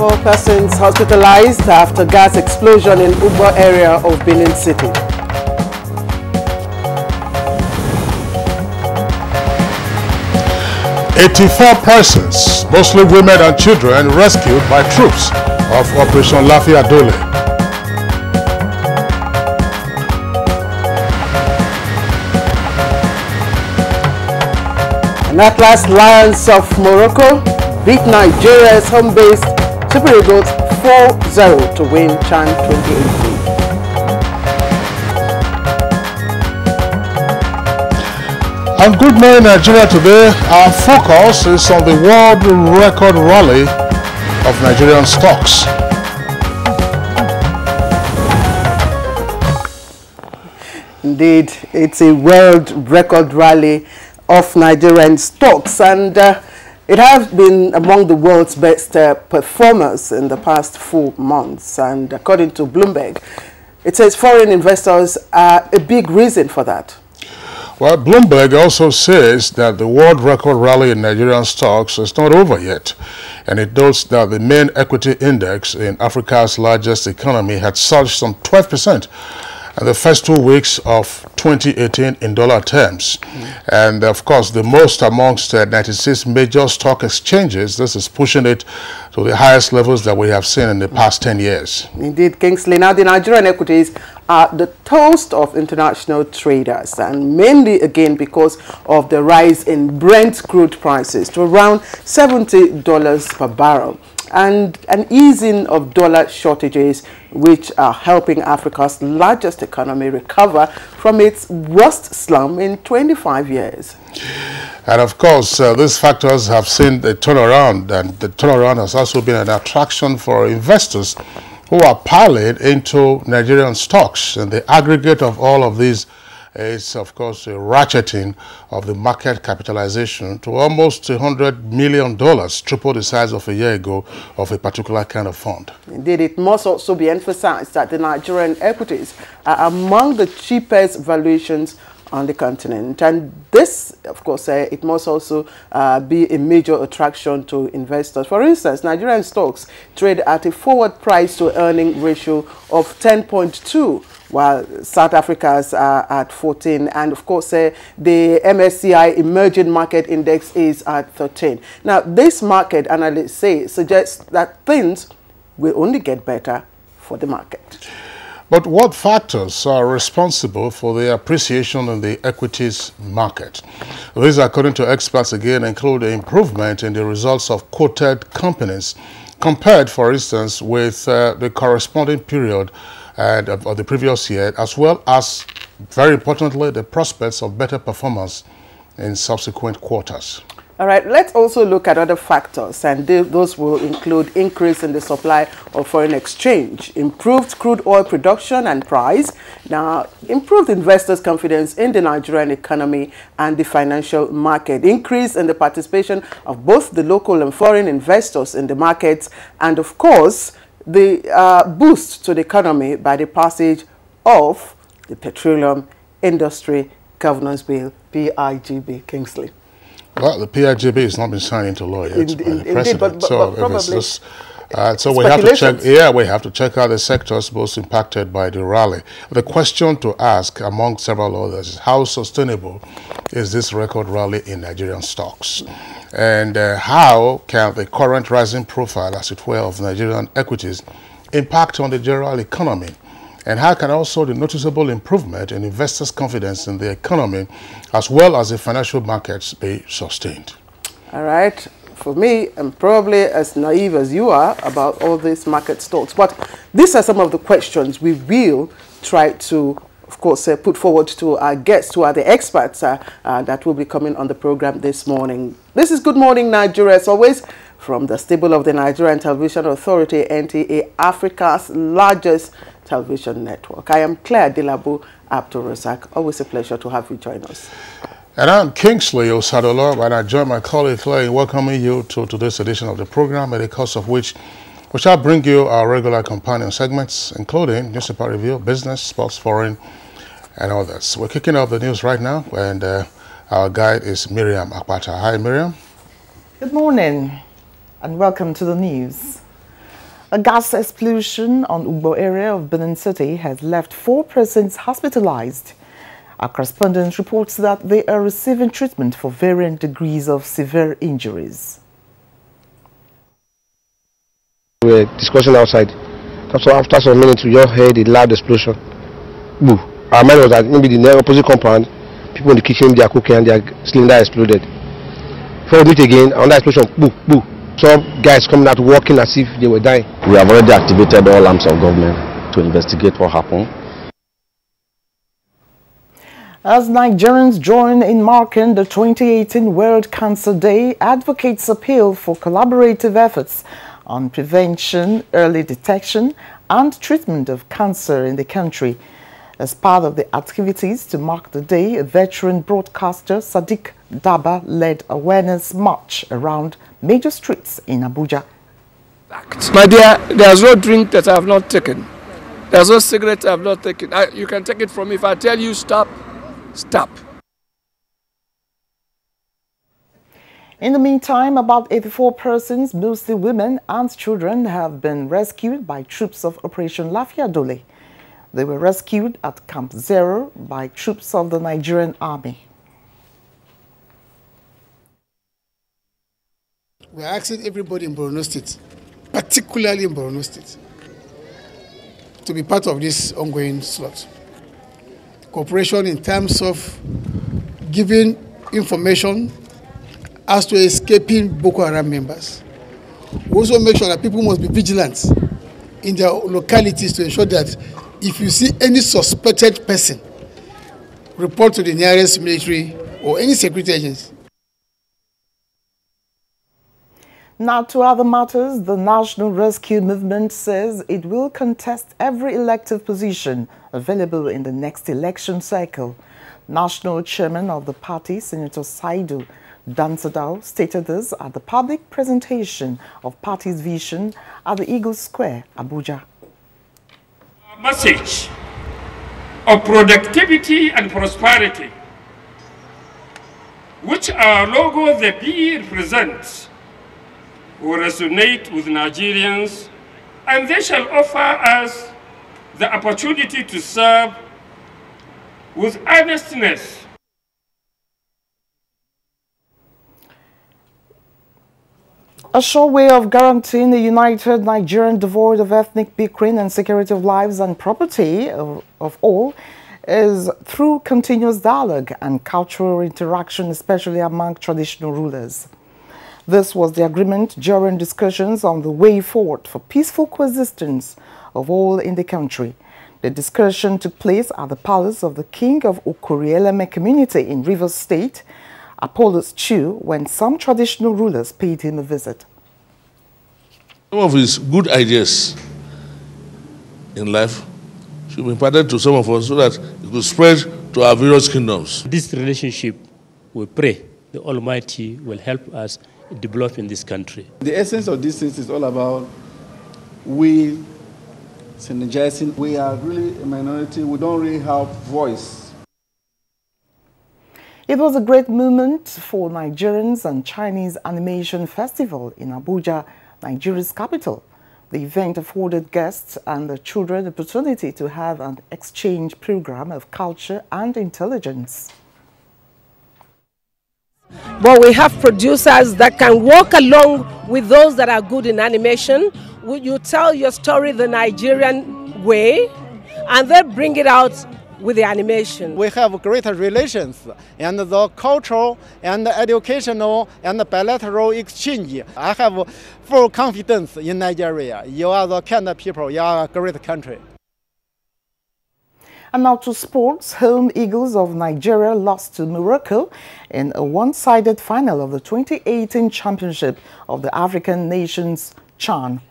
4 persons hospitalized after gas explosion in Abuja area of Benin City. "84 persons, mostly women and children, rescued by troops of Operation Lafia Dole." And Atlas Lions of Morocco beat Nigeria's home-based Super Eagles 4-0 to win CHAN 2018. And good morning, Nigeria. Today, our focus is on the world record rally of Nigerian stocks. Indeed, it's a world record rally of Nigerian stocks, and it has been among the world's best performers in the past 4 months. And according to Bloomberg, it says foreign investors are a big reason for that. Well, Bloomberg also says that the world record rally in Nigerian stocks is not over yet. And it notes that the main equity index in Africa's largest economy had surged some 12% in the first 2 weeks of 2018 in dollar terms. And of course, the most amongst 96 major stock exchanges. This is pushing it to the highest levels that we have seen in the past 10 years. Indeed, Kingsley. Now, the Nigerian equities are the toast of international traders, and mainly again because of the rise in Brent crude prices to around $70 per barrel, and an easing of dollar shortages, which are helping Africa's largest economy recover from its worst slump in 25 years. And of course, these factors have seen the turnaround, and the turnaround has also been an attraction for investors who are piling into Nigerian stocks. And the aggregate of all of these is, of course, a ratcheting of the market capitalization to almost $100 million, triple the size of a year ago of a particular kind of fund. Indeed, it must also be emphasized that the Nigerian equities are among the cheapest valuations on the continent, and this, of course, it must also be a major attraction to investors. For instance, Nigerian stocks trade at a forward price to earning ratio of 10.2, while South Africa's are at 14, and of course the MSCI Emerging Market Index is at 13. Now, this market, analysts say, suggests that things will only get better for the market. But what factors are responsible for the appreciation in the equities market? These, according to experts, again include the improvement in the results of quoted companies compared, for instance, with the corresponding period of the previous year, as well as, very importantly, the prospects of better performance in subsequent quarters. All right, let's also look at other factors, and those will include increase in the supply of foreign exchange, improved crude oil production and price, now improved investors' confidence in the Nigerian economy and the financial market, increase in the participation of both the local and foreign investors in the markets, and of course, the boost to the economy by the passage of the Petroleum Industry Governance Bill, PIGB. Kingsley. Well, the PIGB has not been signed into law yet by the president, but probably. So we have to check. Yeah, we have to check out the sectors most impacted by the rally. The question to ask, among several others, is how sustainable is this record rally in Nigerian stocks, and how can the current rising profile, as it were, of Nigerian equities impact on the general economy? And how can also the noticeable improvement in investors' confidence in the economy as well as the financial markets be sustained? All right. For me, I'm probably as naive as you are about all these market stocks. But these are some of the questions we will try to, of course, put forward to our guests, who are the experts that will be coming on the program this morning. This is Good Morning Nigeria, as always, from the stable of the Nigerian Television Authority, NTA, Africa's largest television network. I am Claire Dilabu Abdul Razak. Always a pleasure to have you join us. And I'm Kingsley Osadola, and I join my colleague Claire in welcoming you to today's edition of the program, in the course of which we shall bring you our regular companion segments, including newspaper review, business, sports, foreign, and others. We're kicking off the news right now, and our guide is Miriam Akpata. Hi, Miriam. Good morning, and welcome to the news. A gas explosion on Ugbo area of Benin City has left 4 persons hospitalized. Our correspondent reports that they are receiving treatment for varying degrees of severe injuries. We were discussing outside. So after some minutes, we just heard a loud explosion. Boo. Our mind was that maybe the opposite compound, people in the kitchen, they are cooking and their cylinder exploded. Before we meet again, another explosion, boo, boo. Some guys coming out walking as if they were dying. We have already activated all arms of government to investigate what happened. As Nigerians join in marking the 2018 World Cancer Day, advocates appeal for collaborative efforts on prevention, early detection and treatment of cancer in the country. As part of the activities to mark the day, a veteran broadcaster, Sadiq Daba, led awareness march around major streets in Abuja. My dear, there's no drink that I have not taken. There's no cigarette I have not taken. You can take it from me. If I tell you stop, stop. In the meantime, about 84 persons, mostly women and children, have been rescued by troops of Operation Lafia Dole. They were rescued at Camp Zero by troops of the Nigerian army. We're asking everybody in Borno State, particularly in Borno State, to be part of this ongoing slot. Cooperation in terms of giving information as to escaping Boko Haram members. We also make sure that people must be vigilant in their localities to ensure that if you see any suspected person, report to the nearest military or any security agency. Now to other matters, the National Rescue Movement says it will contest every elective position available in the next election cycle. National Chairman of the party, Senator Saidu Dansadao, stated this at the public presentation of party's vision at the Eagle Square, Abuja. Message of productivity and prosperity, which our logo, the bee, represents, will resonate with Nigerians, and they shall offer us the opportunity to serve with earnestness. A sure way of guaranteeing a united Nigerian devoid of ethnic bickering and security of lives and property of all is through continuous dialogue and cultural interaction, especially among traditional rulers. This was the agreement during discussions on the way forward for peaceful coexistence of all in the country. The discussion took place at the palace of the King of Okorieleme community in Rivers State, Apollos Chu, when some traditional rulers paid him a visit. Some of his good ideas in life should be imparted to some of us so that it could spread to our various kingdoms. This relationship, we pray the Almighty will help us develop in this country. The essence of these things is all about we synergizing. We are really a minority. We don't really have voice. It was a great moment for Nigerians and Chinese Animation Festival in Abuja, Nigeria's capital. The event afforded guests and the children the opportunity to have an exchange program of culture and intelligence. But we have producers that can walk along with those that are good in animation. You tell your story the Nigerian way, and they bring it out with the animation. We have great relations and the cultural and the educational and the bilateral exchange. I have full confidence in Nigeria. You are the kind of people, you are a great country. And now to sports. Home Eagles of Nigeria lost to Morocco in a one-sided final of the 2018 Championship of the African Nations, CHAN.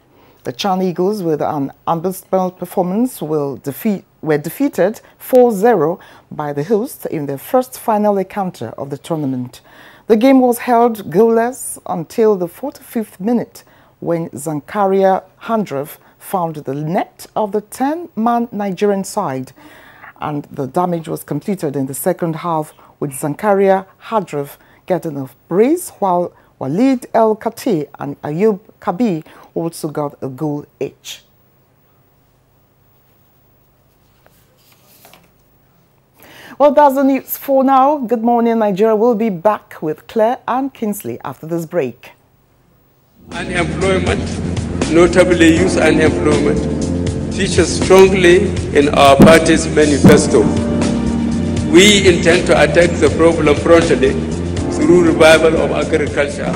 The CHAN Eagles, with an unbeatable performance, were defeated 4-0 by the hosts in their first final encounter of the tournament. The game was held goalless until the 45th minute, when Zakaria Handrev found the net of the 10-man Nigerian side, and the damage was completed in the second half, with Zakaria Handrev getting a brace while Walid El Kati and Ayub Kabi also got a goal each. Well, that's the news for now. Good morning, Nigeria. We'll be back with Claire and Kingsley after this break. Unemployment, notably youth unemployment, features strongly in our party's manifesto. We intend to attack the problem frontally through revival of agriculture.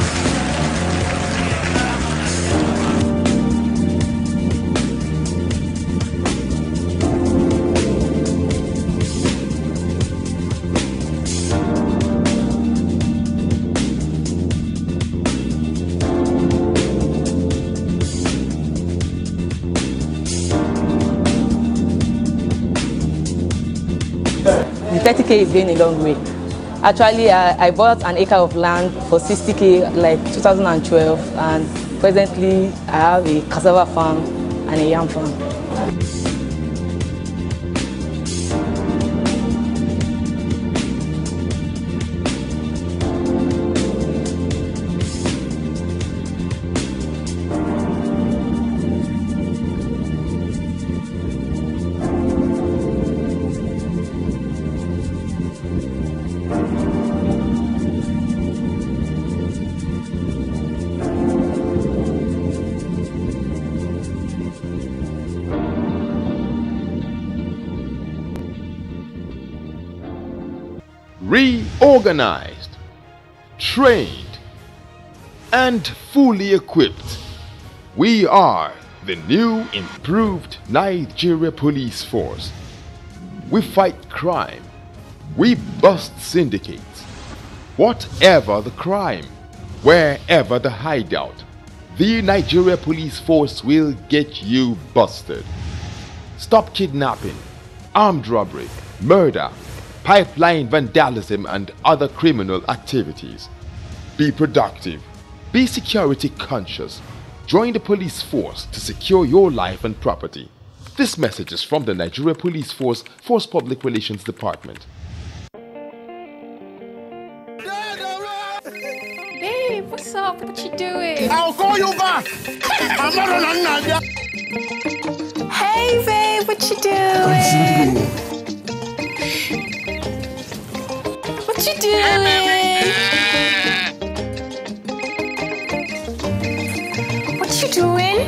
The 30K is going a long way. Actually, I bought an acre of land for 60K like 2012, and presently I have a cassava farm and a yam farm. Reorganized, trained, and fully equipped, we are the new improved Nigeria Police Force. We fight crime, we bust syndicates. Whatever the crime, wherever the hideout, the Nigeria Police Force will get you busted. Stop kidnapping, armed robbery, murder, pipeline vandalism, and other criminal activities. Be productive. Be security conscious. Join the police force to secure your life and property. This message is from the Nigeria Police Force Public Relations Department. Babe, what's up? What you doing? I'll call you back. I'm not on Nadia. Hey, babe, what you doing? What you doing? What you doing?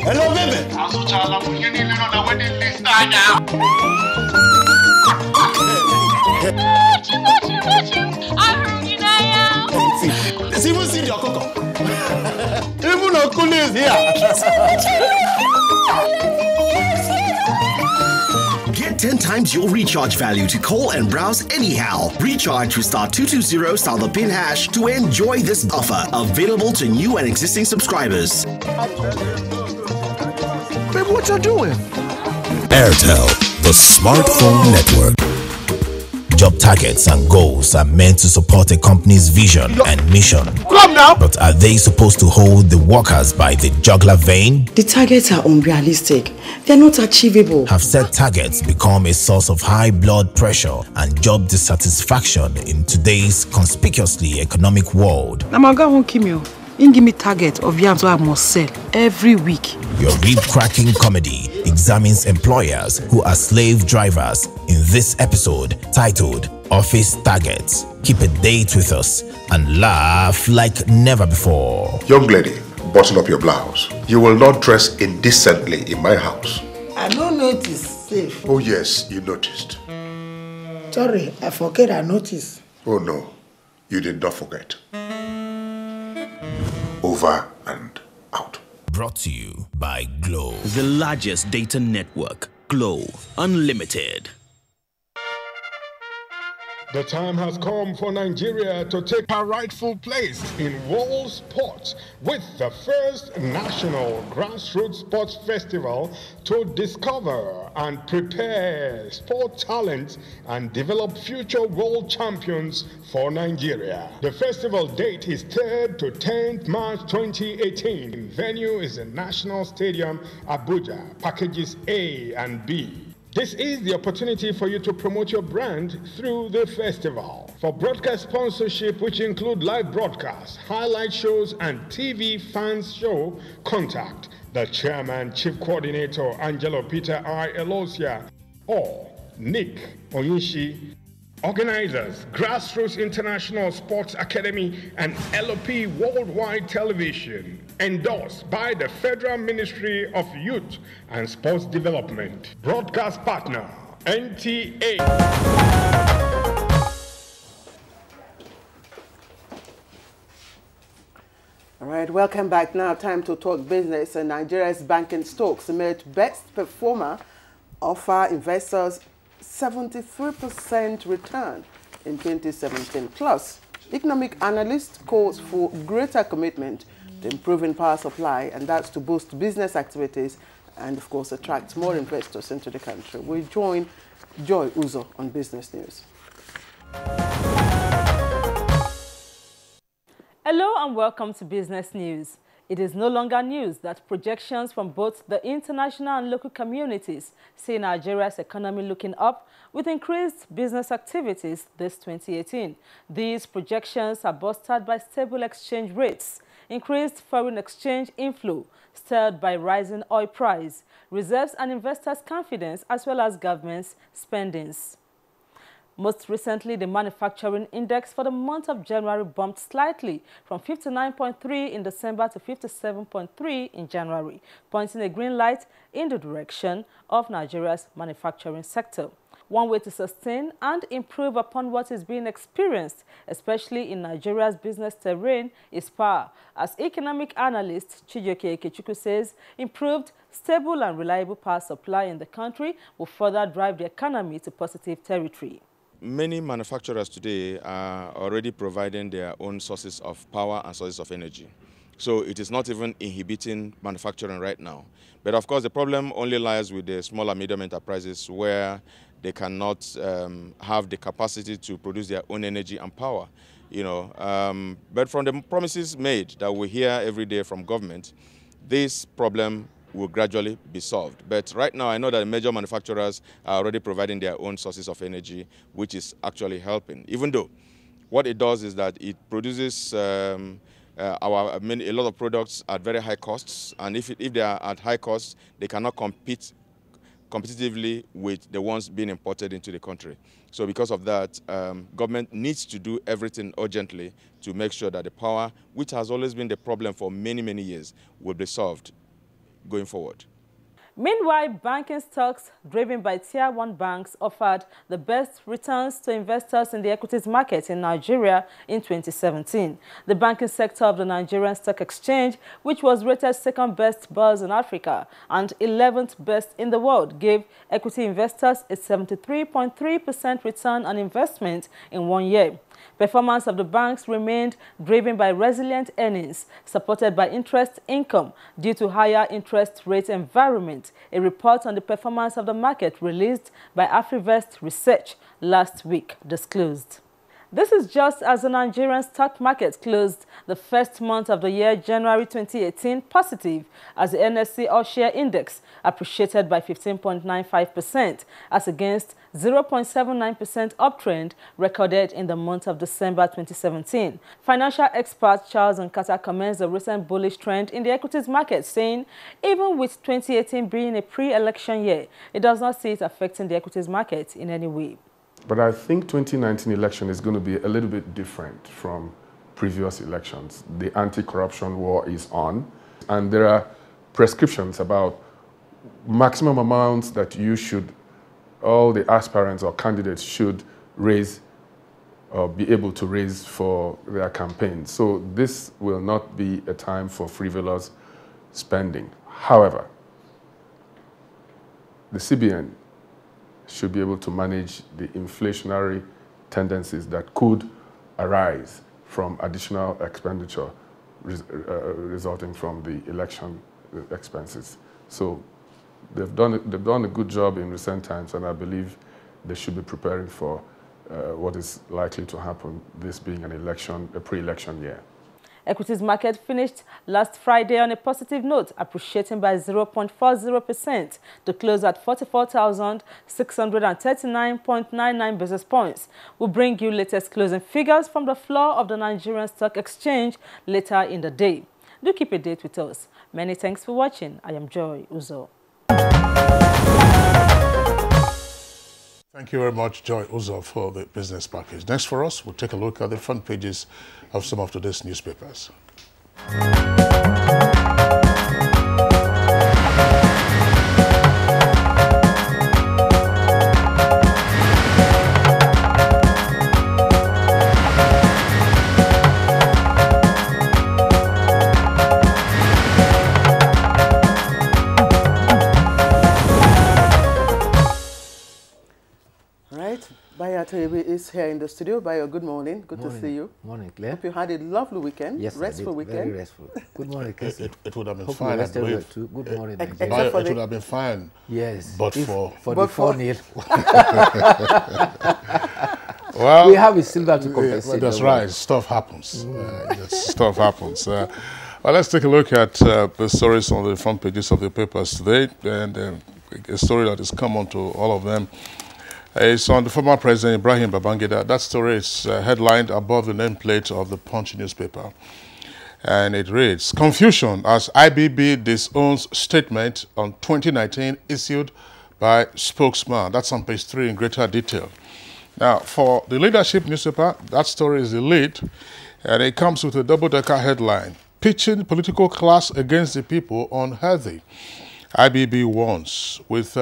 Hello, baby. Even see your cocoa. Even Okuli is here. Get 10 times your recharge value to call and browse anyhow. Recharge with *220 star the pin hash to enjoy this offer. Available to new and existing subscribers. Baby, what you doing? Airtel, the smartphone network. Job targets and goals are meant to support a company's vision and mission. Come now! But are they supposed to hold the workers by the jugular vein? The targets are unrealistic. They are not achievable. Have set targets become a source of high blood pressure and job dissatisfaction in today's conspicuously economic world? Namaga won't give me. Give me target of yams I must sell every week. Your rib-cracking comedy examines employers who are slave drivers in this episode titled Office Targets. Keep a date with us and laugh like never before. Young lady, button up your blouse. You will not dress indecently in my house. I don't notice, safe. Oh yes, you noticed. Sorry, I forget I noticed. Oh no, you did not forget. Over and out. Brought to you by Glow. The largest data network. Glow. Unlimited. The time has come for Nigeria to take her rightful place in world sports with the first national grassroots sports festival to discover and prepare sport talent and develop future world champions for Nigeria. The festival date is 3rd to 10th March 2018. Venue is the National Stadium, Abuja, packages A and B. This is the opportunity for you to promote your brand through the festival. For broadcast sponsorship, which include live broadcasts, highlight shows, and TV fans show, contact the Chairman, Chief Coordinator, Angelo Peter I. Elosia, or Nick Oyinshi. Organizers, Grassroots International Sports Academy and LOP Worldwide Television. Endorsed by the Federal Ministry of Youth and Sports Development. Broadcast partner, NTA. All right, welcome back. Now time to talk business. And Nigeria's banking stocks made best performer, offer investors 73% return in 2017. Plus, economic analyst calls for greater commitment to improving power supply, and that's to boost business activities and, of course, attract more investors into the country. We join Joy Uzo on Business News. Hello and welcome to Business News. It is no longer news that projections from both the international and local communities see Nigeria's economy looking up with increased business activities this 2018. These projections are bolstered by stable exchange rates, increased foreign exchange inflow, stirred by rising oil price, reserves and investors' confidence, as well as government's spendings. Most recently, the manufacturing index for the month of January bumped slightly from 59.3 in December to 57.3 in January, pointing a green light in the direction of Nigeria's manufacturing sector. One way to sustain and improve upon what is being experienced, especially in Nigeria's business terrain, is power. As economic analyst Chijioke Ikechukwu says, improved, stable and reliable power supply in the country will further drive the economy to positive territory. Many manufacturers today are already providing their own sources of power and sources of energy. So it is not even inhibiting manufacturing right now. But of course, the problem only lies with the small and medium enterprises where they cannot have the capacity to produce their own energy and power. But from the promises made that we hear every day from government, this problem will gradually be solved. But right now, I know that major manufacturers are already providing their own sources of energy, which is actually helping. Even though what it does is that it produces a lot of products at very high costs, and if they are at high costs, they cannot compete competitively with the ones being imported into the country. So because of that, government needs to do everything urgently to make sure that the power, which has always been the problem for many, many years, will be solved going forward. Meanwhile, banking stocks driven by Tier 1 banks offered the best returns to investors in the equities market in Nigeria in 2017. The banking sector of the Nigerian Stock Exchange, which was rated second best buzz in Africa and 11th best in the world, gave equity investors a 73.3% return on investment in 1 year. Performance of the banks remained driven by resilient earnings, supported by interest income due to higher interest rate environment, a report on the performance of the market released by Afrivest Research last week disclosed. This is just as the Nigerian stock market closed the first month of the year, January 2018, positive, as the NSE All-Share Index appreciated by 15.95%, as against 0.79% uptrend recorded in the month of December 2017. Financial expert Charles Nkata comments the recent bullish trend in the equities market, saying even with 2018 being a pre-election year, it does not see it affecting the equities market in any way. But I think 2019 election is going to be a little bit different from previous elections. The anti-corruption war is on, and there are prescriptions about maximum amounts that all the aspirants or candidates should raise or be able to raise for their campaign. So this will not be a time for frivolous spending. However, the CBN should be able to manage the inflationary tendencies that could arise from additional expenditure resulting from the election expenses. So they've done a good job in recent times, and I believe they should be preparing for what is likely to happen, this being a pre-election year. Equities market finished last Friday on a positive note, appreciating by 0.40% to close at 44,639.99 basis points. We'll bring you latest closing figures from the floor of the Nigerian Stock Exchange later in the day. Do keep a date with us. Many thanks for watching. I am Joy Uzo. Thank you very much, Joy Uzo, for the business package. Next for us, we'll take a look at the front pages of some of today's newspapers. Bayo is here in the studio. Bayo, good morning. Good to see you. Morning, Claire. Hope you had a lovely weekend. Yes, restful weekend. Very restful. Good morning, Casey. It would have been fine, I believe. Good morning, Bayo, it would have been fine. Yes. But for the 4-0. Well, we have a silver to compensate. Well, that's right. Stuff happens. Stuff happens. Well, let's take a look at the stories on the front pages of the papers today, and a story that has come onto all of them. It's on the former President Ibrahim Babangida. That story is headlined above the nameplate of the Punch newspaper. And it reads, "Confusion as IBB disowns statement on 2019 issued by spokesman." That's on page 3 in greater detail. Now, for the leadership newspaper, that story is the lead, and it comes with a double-decker headline, "Pitching political class against the people unhealthy." IBB warns with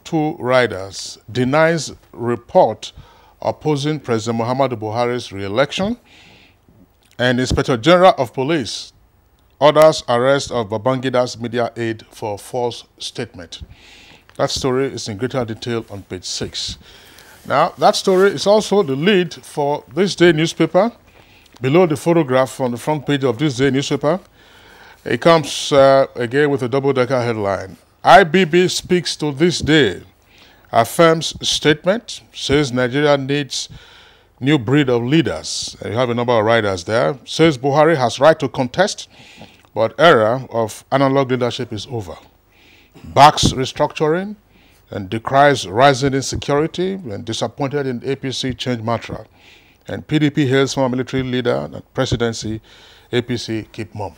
2 riders, denies report opposing President Muhammadu Buhari's re-election, and Inspector General of Police orders arrest of Babangida's media aide for false statement. That story is in greater detail on page 6. Now, that story is also the lead for This Day newspaper. Below the photograph on the front page of This Day newspaper, it comes again with a double-decker headline. IBB speaks to This Day, affirms statement, says Nigeria needs new breed of leaders. You have a number of riders there. Says Buhari has right to contest, but era of analog leadership is over. Backs restructuring and decries rising insecurity and disappointed in APC change mantra. And PDP hails former military leader and presidency, APC keep mum.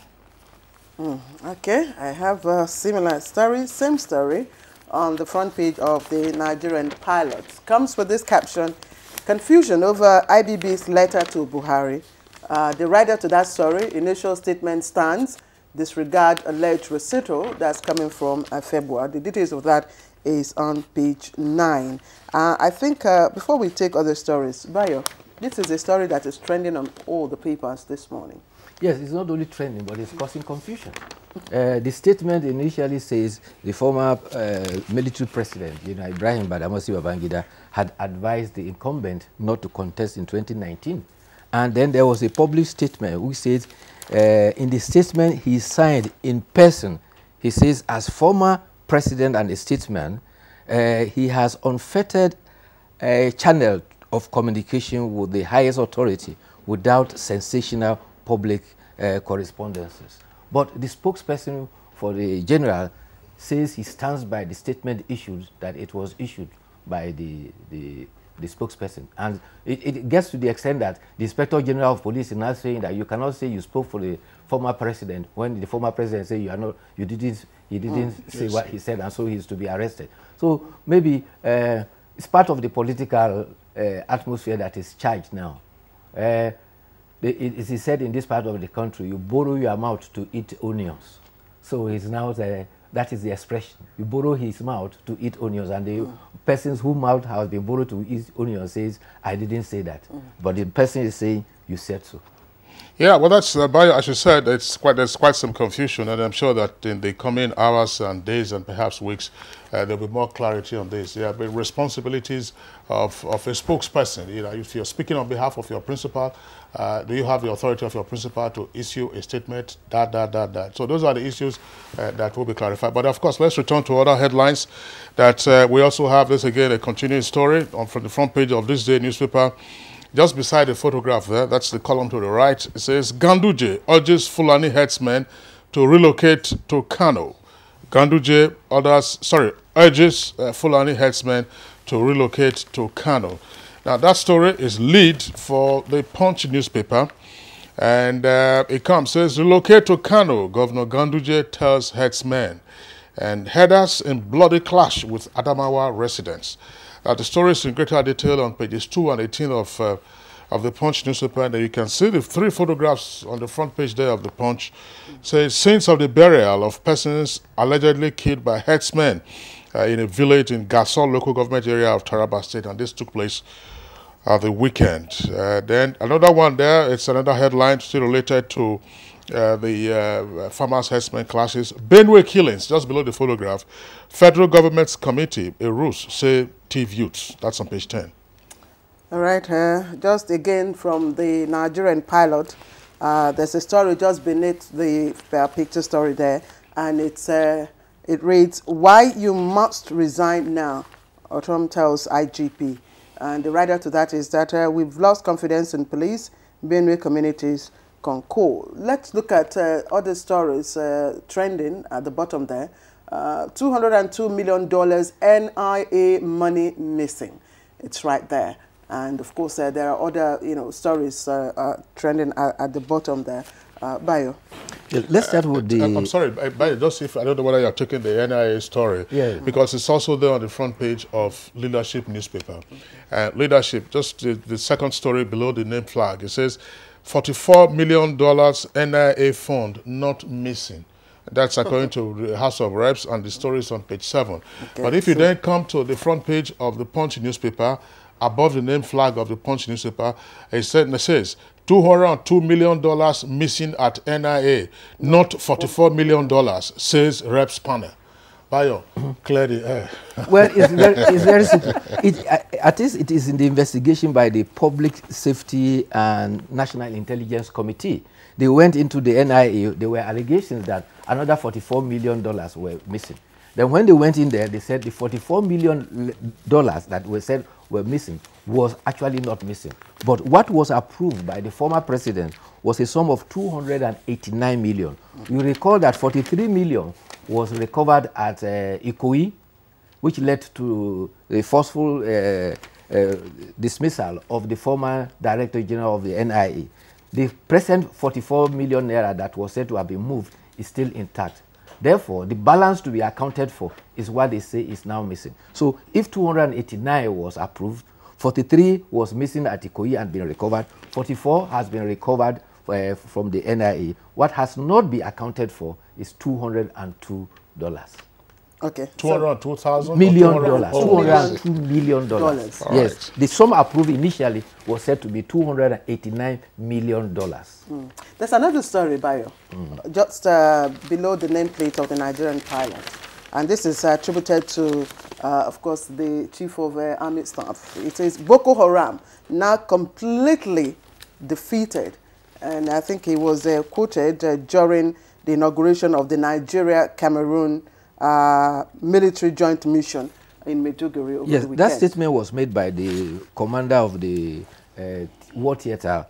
Okay, I have a similar story, same story, on the front page of the Nigerian Pilot. Comes with this caption, "Confusion over IBB's letter to Buhari." The writer to that story, initial statement stands, disregard alleged recital. That's coming from February. The details of that is on page 9. I think before we take other stories, Bayo, this is a story that is trending on all the papers this morning. Yes, it's not only trending, but it's causing confusion. The statement initially says the former military president, Ibrahim Badamasi Babangida, had advised the incumbent not to contest in 2019. And then there was a published statement which says, in the statement he signed in person, he says, as former president and a statesman, he has unfettered a channel of communication with the highest authority without sensational public correspondences. But the spokesperson for the general says he stands by the statement issued, that it was issued by the spokesperson. And it gets to the extent that the Inspector General of Police is now saying that you cannot say you spoke for the former president when the former president said he didn't say what he said, and so he is to be arrested. So maybe it's part of the political atmosphere that is charged now. It is said in this part of the country, you borrow your mouth to eat onions. So it's now that is the expression. You borrow his mouth to eat onions, and the person whose mouth has been borrowed to eat onions says, I didn't say that. But the person is saying, you said so. Yeah, well, that's, as you said, there's quite some confusion, and I'm sure that in the coming hours and days and perhaps weeks, there'll be more clarity on this. There have been responsibilities of a spokesperson. If you're speaking on behalf of your principal, do you have the authority of your principal to issue a statement, that. So those are the issues that will be clarified. But of course, let's return to other headlines that we also have. This again, a continuing story from the front page of This Day newspaper. Just beside the photograph there, that's the column to the right, it says, Ganduje urges Fulani herdsmen to relocate to Kano. Ganduje urges Fulani herdsmen to relocate to Kano. Now, that story is lead for the Punch newspaper. And it says, relocate to Kano, Governor Ganduje tells herdsmen. And headers in bloody clash with Adamawa residents. The story is in greater detail on pages 2 and 18 of the Punch newspaper. And you can see the 3 photographs on the front page there of the Punch. Says, scenes of the burial of persons allegedly killed by herdsmen in a village in Gasol local government area of Taraba State. And this took place the weekend. Then another one there, it's another headline still related to the farmers' herdsmen clashes. Benue killings, just below the photograph. Federal government's committee, a ruse, say thief youths. That's on page 10. All right, just again from the Nigerian pilot, there's a story just beneath the picture story there, and it reads, why you must resign now, Otom tells IGP. And the writer to that is that we've lost confidence in police, Benue communities concur. Let's look at other stories trending at the bottom there. $202 million NIA money missing. It's right there. And of course, there are other stories trending at the bottom there. Bayo. Yeah, let's start with the... I'm sorry, Bayo, just if I don't know whether you're taking the NIA story, because it's also there on the front page of Leadership newspaper. Leadership, just the second story below the name flag, it says, $44 million NIA fund not missing. That's according to the House of Reps, and the story is on page 7. Okay, but if you then come to the front page of the Punch newspaper, above the name flag of the Punch newspaper, it says $202 million missing at NIA, not $44 million, says Reps panel. Bayo, clear the air. Well, it's very simple. At least it is in the investigation by the Public Safety and National Intelligence Committee. They went into the NIA. There were allegations that another $44 million were missing. Then when they went in there, they said the $44 million that were said were missing was actually not missing. But what was approved by the former president was a sum of $289 million. You recall that $43 million was recovered at Ikoyi, which led to the forceful dismissal of the former Director General of the NIA. The present 44 million naira that was said to have been moved is still intact. Therefore, the balance to be accounted for is what they say is now missing. So if 289 was approved, 43 was missing at Ikoyi and been recovered, 44 has been recovered from the NIA. What has not been accounted for is $202. Okay. $202,000 million. $202 million. Yes. Right. The sum approved initially was said to be $289 million. There's another story, Bayo, just below the nameplate of the Nigerian pilot. And this is attributed to, of course, the Chief of Army Staff. It says, Boko Haram now completely defeated. And I think he was quoted during the inauguration of the Nigeria-Cameroon military joint mission in Maiduguri over the weekend. That statement was made by the commander of the war theater,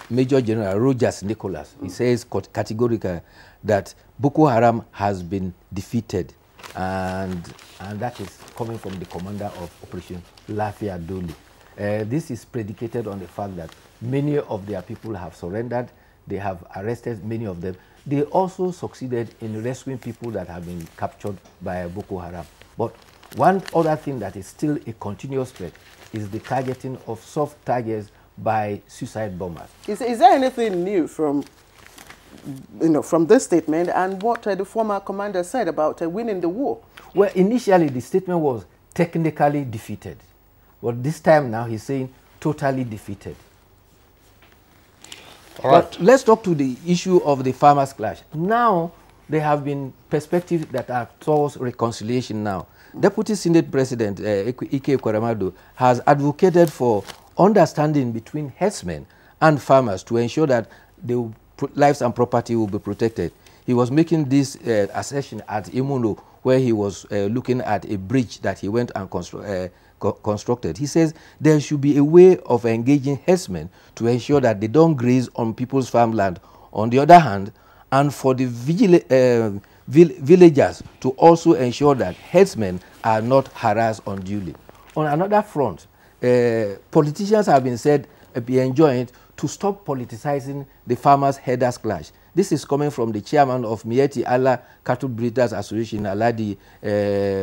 Major General Rogers Nicholas. He says categorically that Boko Haram has been defeated, and that is coming from the commander of Operation Lafia Doli. This is predicated on the fact that many of their people have surrendered. They have arrested many of them. They also succeeded in rescuing people that have been captured by Boko Haram. But one other thing that is still a continuous threat is the targeting of soft targets by suicide bombers. Is there anything new from this statement and what the former commander said about winning the war? Well, initially the statement was technically defeated. But this time now he's saying totally defeated. All right. But let's talk to the issue of the farmers' clash. Now, there have been perspectives that are towards reconciliation now. Deputy Senate President Ike Ekweremadu has advocated for understanding between herdsmen and farmers to ensure that the lives and property will be protected. He was making this assertion at Imuno where he was looking at a bridge that he went and constructed. He says there should be a way of engaging herdsmen to ensure that they don't graze on people's farmland. On the other hand, and for the villagers to also ensure that herdsmen are not harassed unduly. On another front, politicians have been said be enjoined to stop politicizing the farmers' herders clash. This is coming from the chairman of Mieti Allah Cattle Breeders Association, Aladi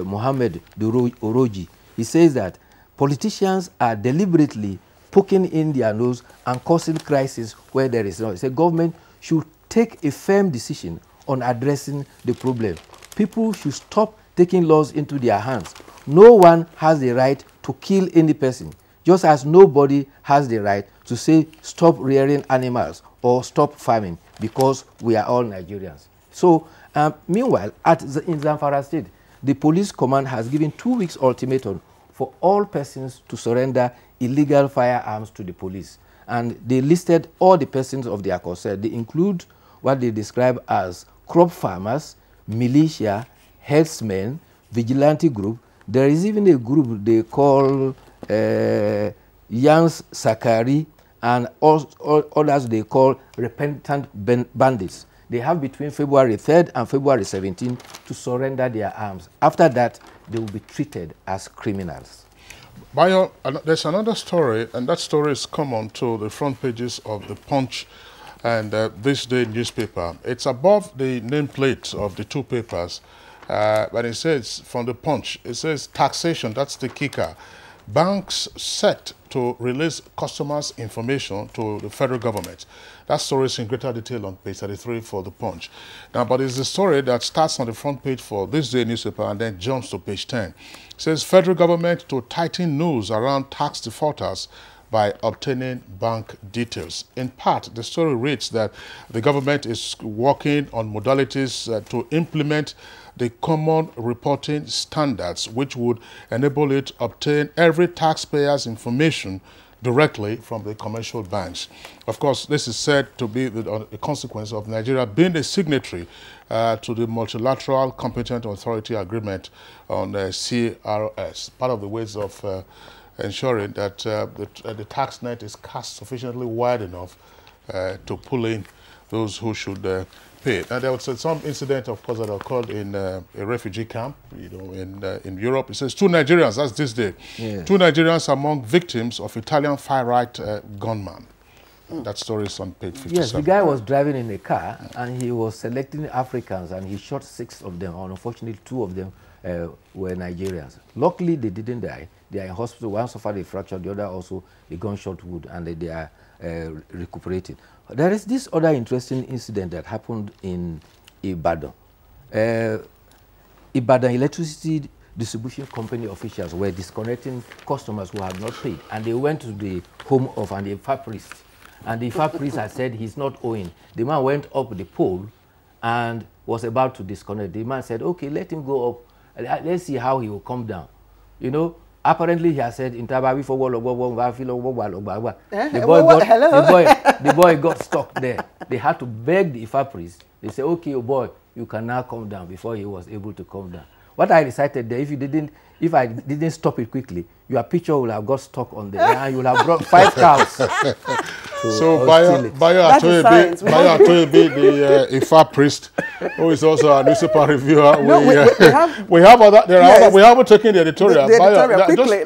Mohammed Oroji. He says that politicians are deliberately poking in their nose and causing crisis where there is none. He said government should take a firm decision on addressing the problem. People should stop taking laws into their hands. No one has the right to kill any person, just as nobody has the right to say stop rearing animals or stop farming, because we are all Nigerians. So, meanwhile, in Zamfara State, the police command has given 2 weeks ultimatum for all persons to surrender illegal firearms to the police. And they listed all the persons of their concern. They include what they describe as crop farmers, militia, herdsmen, vigilante group. There is even a group they call Yans Sakari, and others they call repentant bandits. They have between February 3rd and February 17th to surrender their arms. After that, they will be treated as criminals. Bayo, there's another story, and that story is common to the front pages of the Punch and This Day newspaper. It's above the nameplate of the two papers, but it says, from the Punch, it says taxation, that's the kicker. Banks set to release customers' information to the federal government. That story is in greater detail on page 33 for the Punch. Now, but it's a story that starts on the front page for This Day newspaper and then jumps to page 10. It says federal government to tighten noose around tax defaulters by obtaining bank details. In part, the story reads that the government is working on modalities to implement the common reporting standards, which would enable it to obtain every taxpayer's information directly from the commercial banks. Of course, this is said to be a consequence of Nigeria being a signatory to the Multilateral Competent Authority Agreement on CRS, part of the ways of ensuring that the tax net is cast sufficiently wide enough to pull in those who should pay. And there was some incident, of course, that occurred in a refugee camp, in Europe. It says 2 Nigerians, that's this day, yeah. 2 Nigerians among victims of Italian far-right gunman. That story is on page 57. Yes, the guy was driving in a car and he was selecting Africans and he shot 6 of them. Unfortunately, 2 of them were Nigerians. Luckily, they didn't die. They are in hospital. One suffered a fracture, the other also a gunshot wound, and they are recuperating. There is this other interesting incident that happened in Ibadan. Ibadan Electricity Distribution Company officials were disconnecting customers who had not paid, and they went to the home of an Ifa priest. And the Ifa priest had said he's not owing. The man went up the pole and was about to disconnect. The man said, okay, let him go up. Let's see how he will come down. You know, apparently he has said, the boy got stuck there. They had to beg the Ifa priest. They said, okay, oh boy, you can now come down, before he was able to come down. What I recited there, if I didn't stop it quickly, your picture will have got stuck on the air and you will have brought 5 cows. So Bayo Atoyebe, the Ifa priest, who is also a newspaper reviewer, we haven't taken the editorial.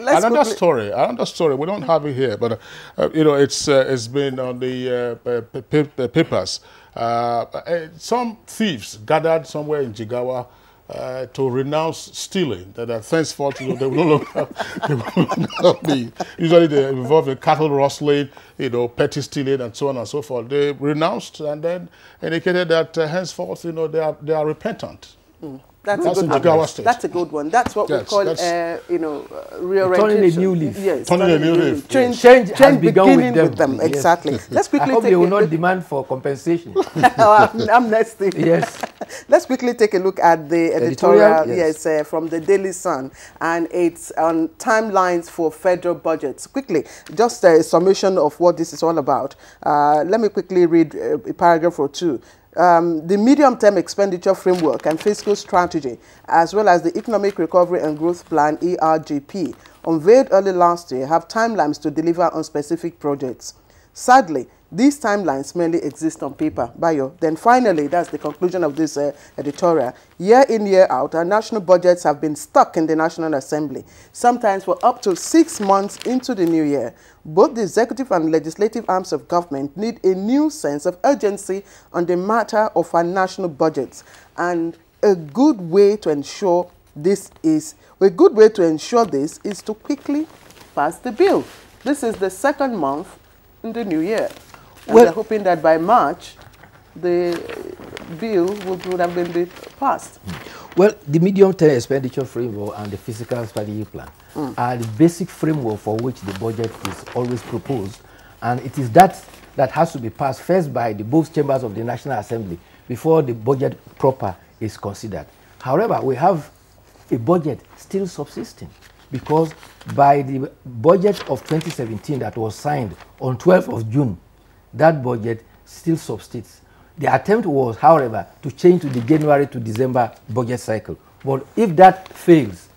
Another story. We don't have it here, but it's been on the papers. Some thieves gathered somewhere in Jigawa to renounce stealing, that thenceforth they will no longer be. Usually they involve in cattle rustling, petty stealing, and so on and so forth. They renounced and then indicated that henceforth, they are repentant. That's a good one. That's what we call, reorientation. Turning a new leaf. Yes, turning a new leaf. Change has begun with them. Yes. Exactly. Let's quickly I hope they will not demand for compensation. Amnesty. Yes. Let's quickly take a look at the editorial, yes, from the Daily Sun, and it's on timelines for federal budgets. Quickly, just a summation of what this is all about. Let me quickly read a paragraph or two. the medium-term expenditure framework and fiscal strategy, as well as the Economic Recovery and Growth Plan, ERGP, unveiled early last year, have timelines to deliver on specific projects. Sadly, these timelines merely exist on paper. Bayo. Then finally, that's the conclusion of this editorial. Year in, year out, our national budgets have been stuck in the National Assembly, sometimes for up to 6 months into the new year. Both the executive and legislative arms of government need a new sense of urgency on the matter of our national budgets. And a good way to ensure this is to quickly pass the bill. This is the second month in the new year. And we're hoping that by March, the bill would have been passed. Well, the medium-term expenditure framework and the fiscal strategy plan are the basic framework for which the budget is always proposed. And it is that has to be passed first by both chambers of the National Assembly before the budget proper is considered. However, we have a budget still subsisting, because by the budget of 2017 that was signed on 12th of June, that budget still subsists. The attempt was, however, to change to the January to December budget cycle. But if that fails,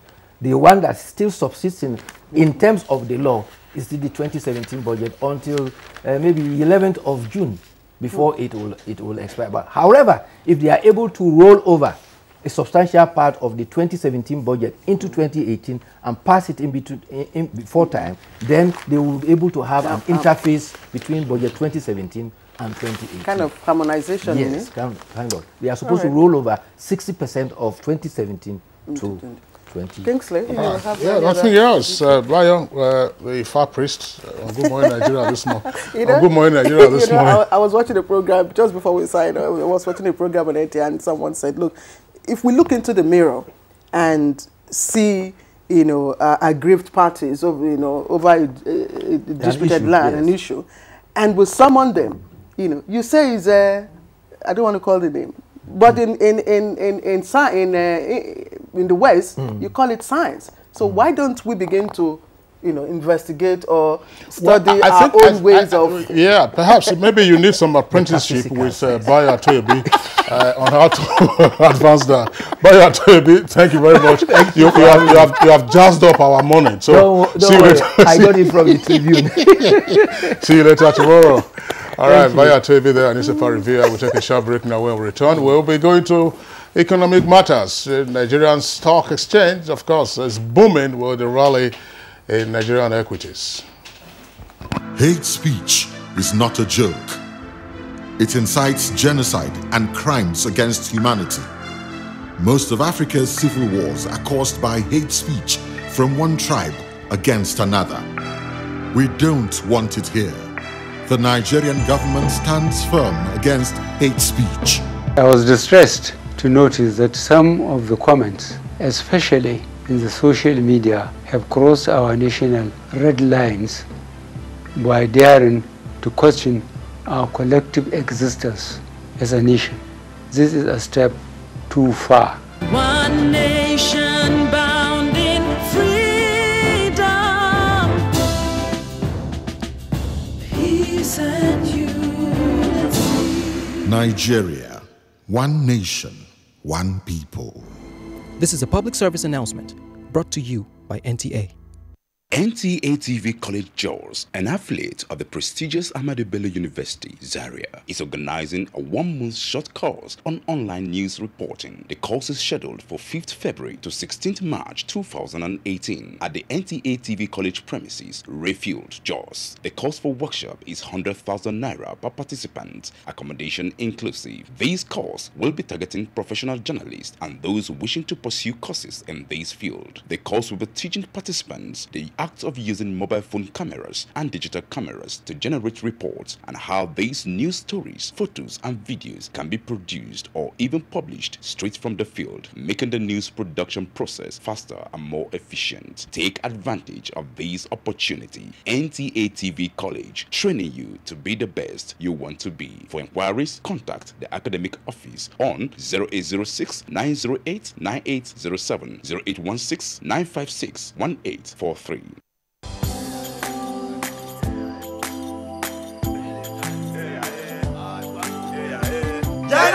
the one that's still subsisting in terms of the law is the 2017 budget until maybe 11th of June before it will expire. But however, if they are able to roll over a substantial part of the 2017 budget into 2018 and pass it in before time, then they will be able to have an interface between budget 2017 and 2018. Kind of harmonization. Yes, kind of. They are supposed to roll over 60% of 2017 to 20. Kingsley, nothing else. Brian, the far priest on Good Morning Nigeria this morning. Good Morning Nigeria this morning. I was watching a program just before we signed. I was watching a program on NTA, and someone said, look, if we look into the mirror and see, aggrieved parties over, over a disputed land, an issue, and we summon them, you say is I don't want to call the name, but in the West, you call it science. So why don't we begin to investigate or study our own ways of... Yeah, perhaps maybe you need some apprenticeship with Bayo Atoyebi on how to advance that. Bayo Atoyebi, thank you very much. You have jazzed up our morning. So don't worry. I got it from the Tribune. See you later tomorrow. All right, Bayo Atoyebi there, and Newspaper Review. We'll take a short break now. When we return, we'll be going to economic matters. Nigerian stock exchange, of course, is booming with the rally in Nigerian equities. Hate speech is not a joke. It incites genocide and crimes against humanity. Most of Africa's civil wars are caused by hate speech from one tribe against another. We don't want it here. The Nigerian government stands firm against hate speech. I was distressed to notice that some of the comments, especially in the social media, have crossed our national red lines by daring to question our collective existence as a nation. This is a step too far. One nation bound in freedom, peace and unity. Nigeria, one nation, one people. This is a public service announcement brought to you by NTA. NTA TV College Jos, an affiliate of the prestigious Ahmadu Bello University, Zaria, is organizing a one-month short course on online news reporting. The course is scheduled for 5th February to 16th March 2018 at the NTA TV College premises, Rayfield, Jos. The cost for workshop is 100,000 naira per participant, accommodation inclusive. This course will be targeting professional journalists and those wishing to pursue courses in this field. The course will be teaching participants the act of using mobile phone cameras and digital cameras to generate reports and how these news stories, photos and videos can be produced or even published straight from the field, making the news production process faster and more efficient. Take advantage of this opportunity. NTA TV College, training you to be the best you want to be. For inquiries, contact the academic office on 0806 908 9807, 0816 956 1843. Jana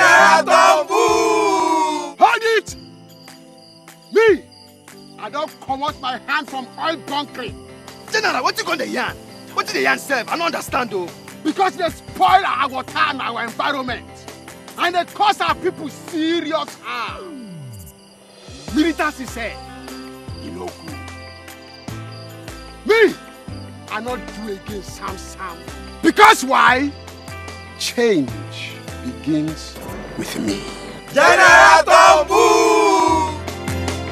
comot my hand from oil bunkering. General, what you gonna yarn? What did the yarn serve? I don't understand though. Because they spoil our water and our environment. And they cause our people serious harm. Militants said, you know good. Me, I not do again Sam. Because why? Change begins with me. General Tombu!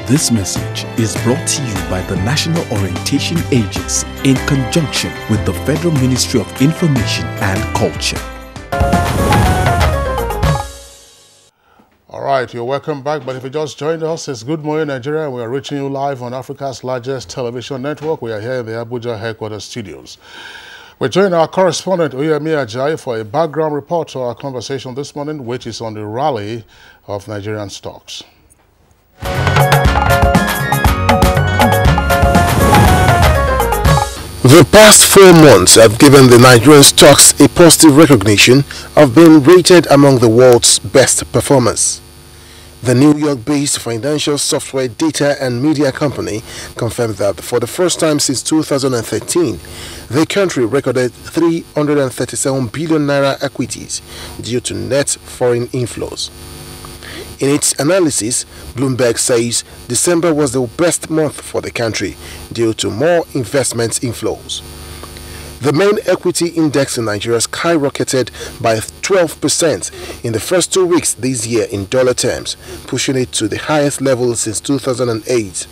This message is brought to you by the National Orientation Agency in conjunction with the Federal Ministry of Information and Culture. All right, you're welcome back. But if you just joined us, it's Good Morning Nigeria. We are reaching you live on Africa's largest television network. We are here in the Abuja headquarters studios. We're joining our correspondent, Oyemi Ajayi, for a background report to our conversation this morning, which is on the rally of Nigerian stocks. The past 4 months have given the Nigerian stocks a positive recognition of being rated among the world's best performers. The New York-based financial software data and media company confirmed that for the first time since 2013, the country recorded 337 billion naira equities due to net foreign inflows. In its analysis, Bloomberg says December was the best month for the country due to more investment inflows. The main equity index in Nigeria skyrocketed by 12% in the first 2 weeks this year in dollar terms, pushing it to the highest level since 2008.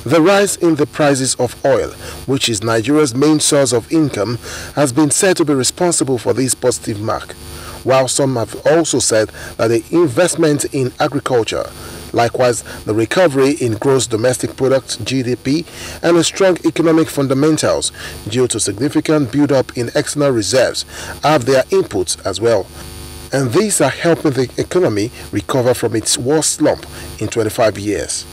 The rise in the prices of oil, which is Nigeria's main source of income, has been said to be responsible for this positive mark, while some have also said that the investment in agriculture, likewise the recovery in gross domestic product (GDP) and a strong economic fundamentals due to significant build-up in external reserves have their inputs as well. And these are helping the economy recover from its worst slump in 25 years.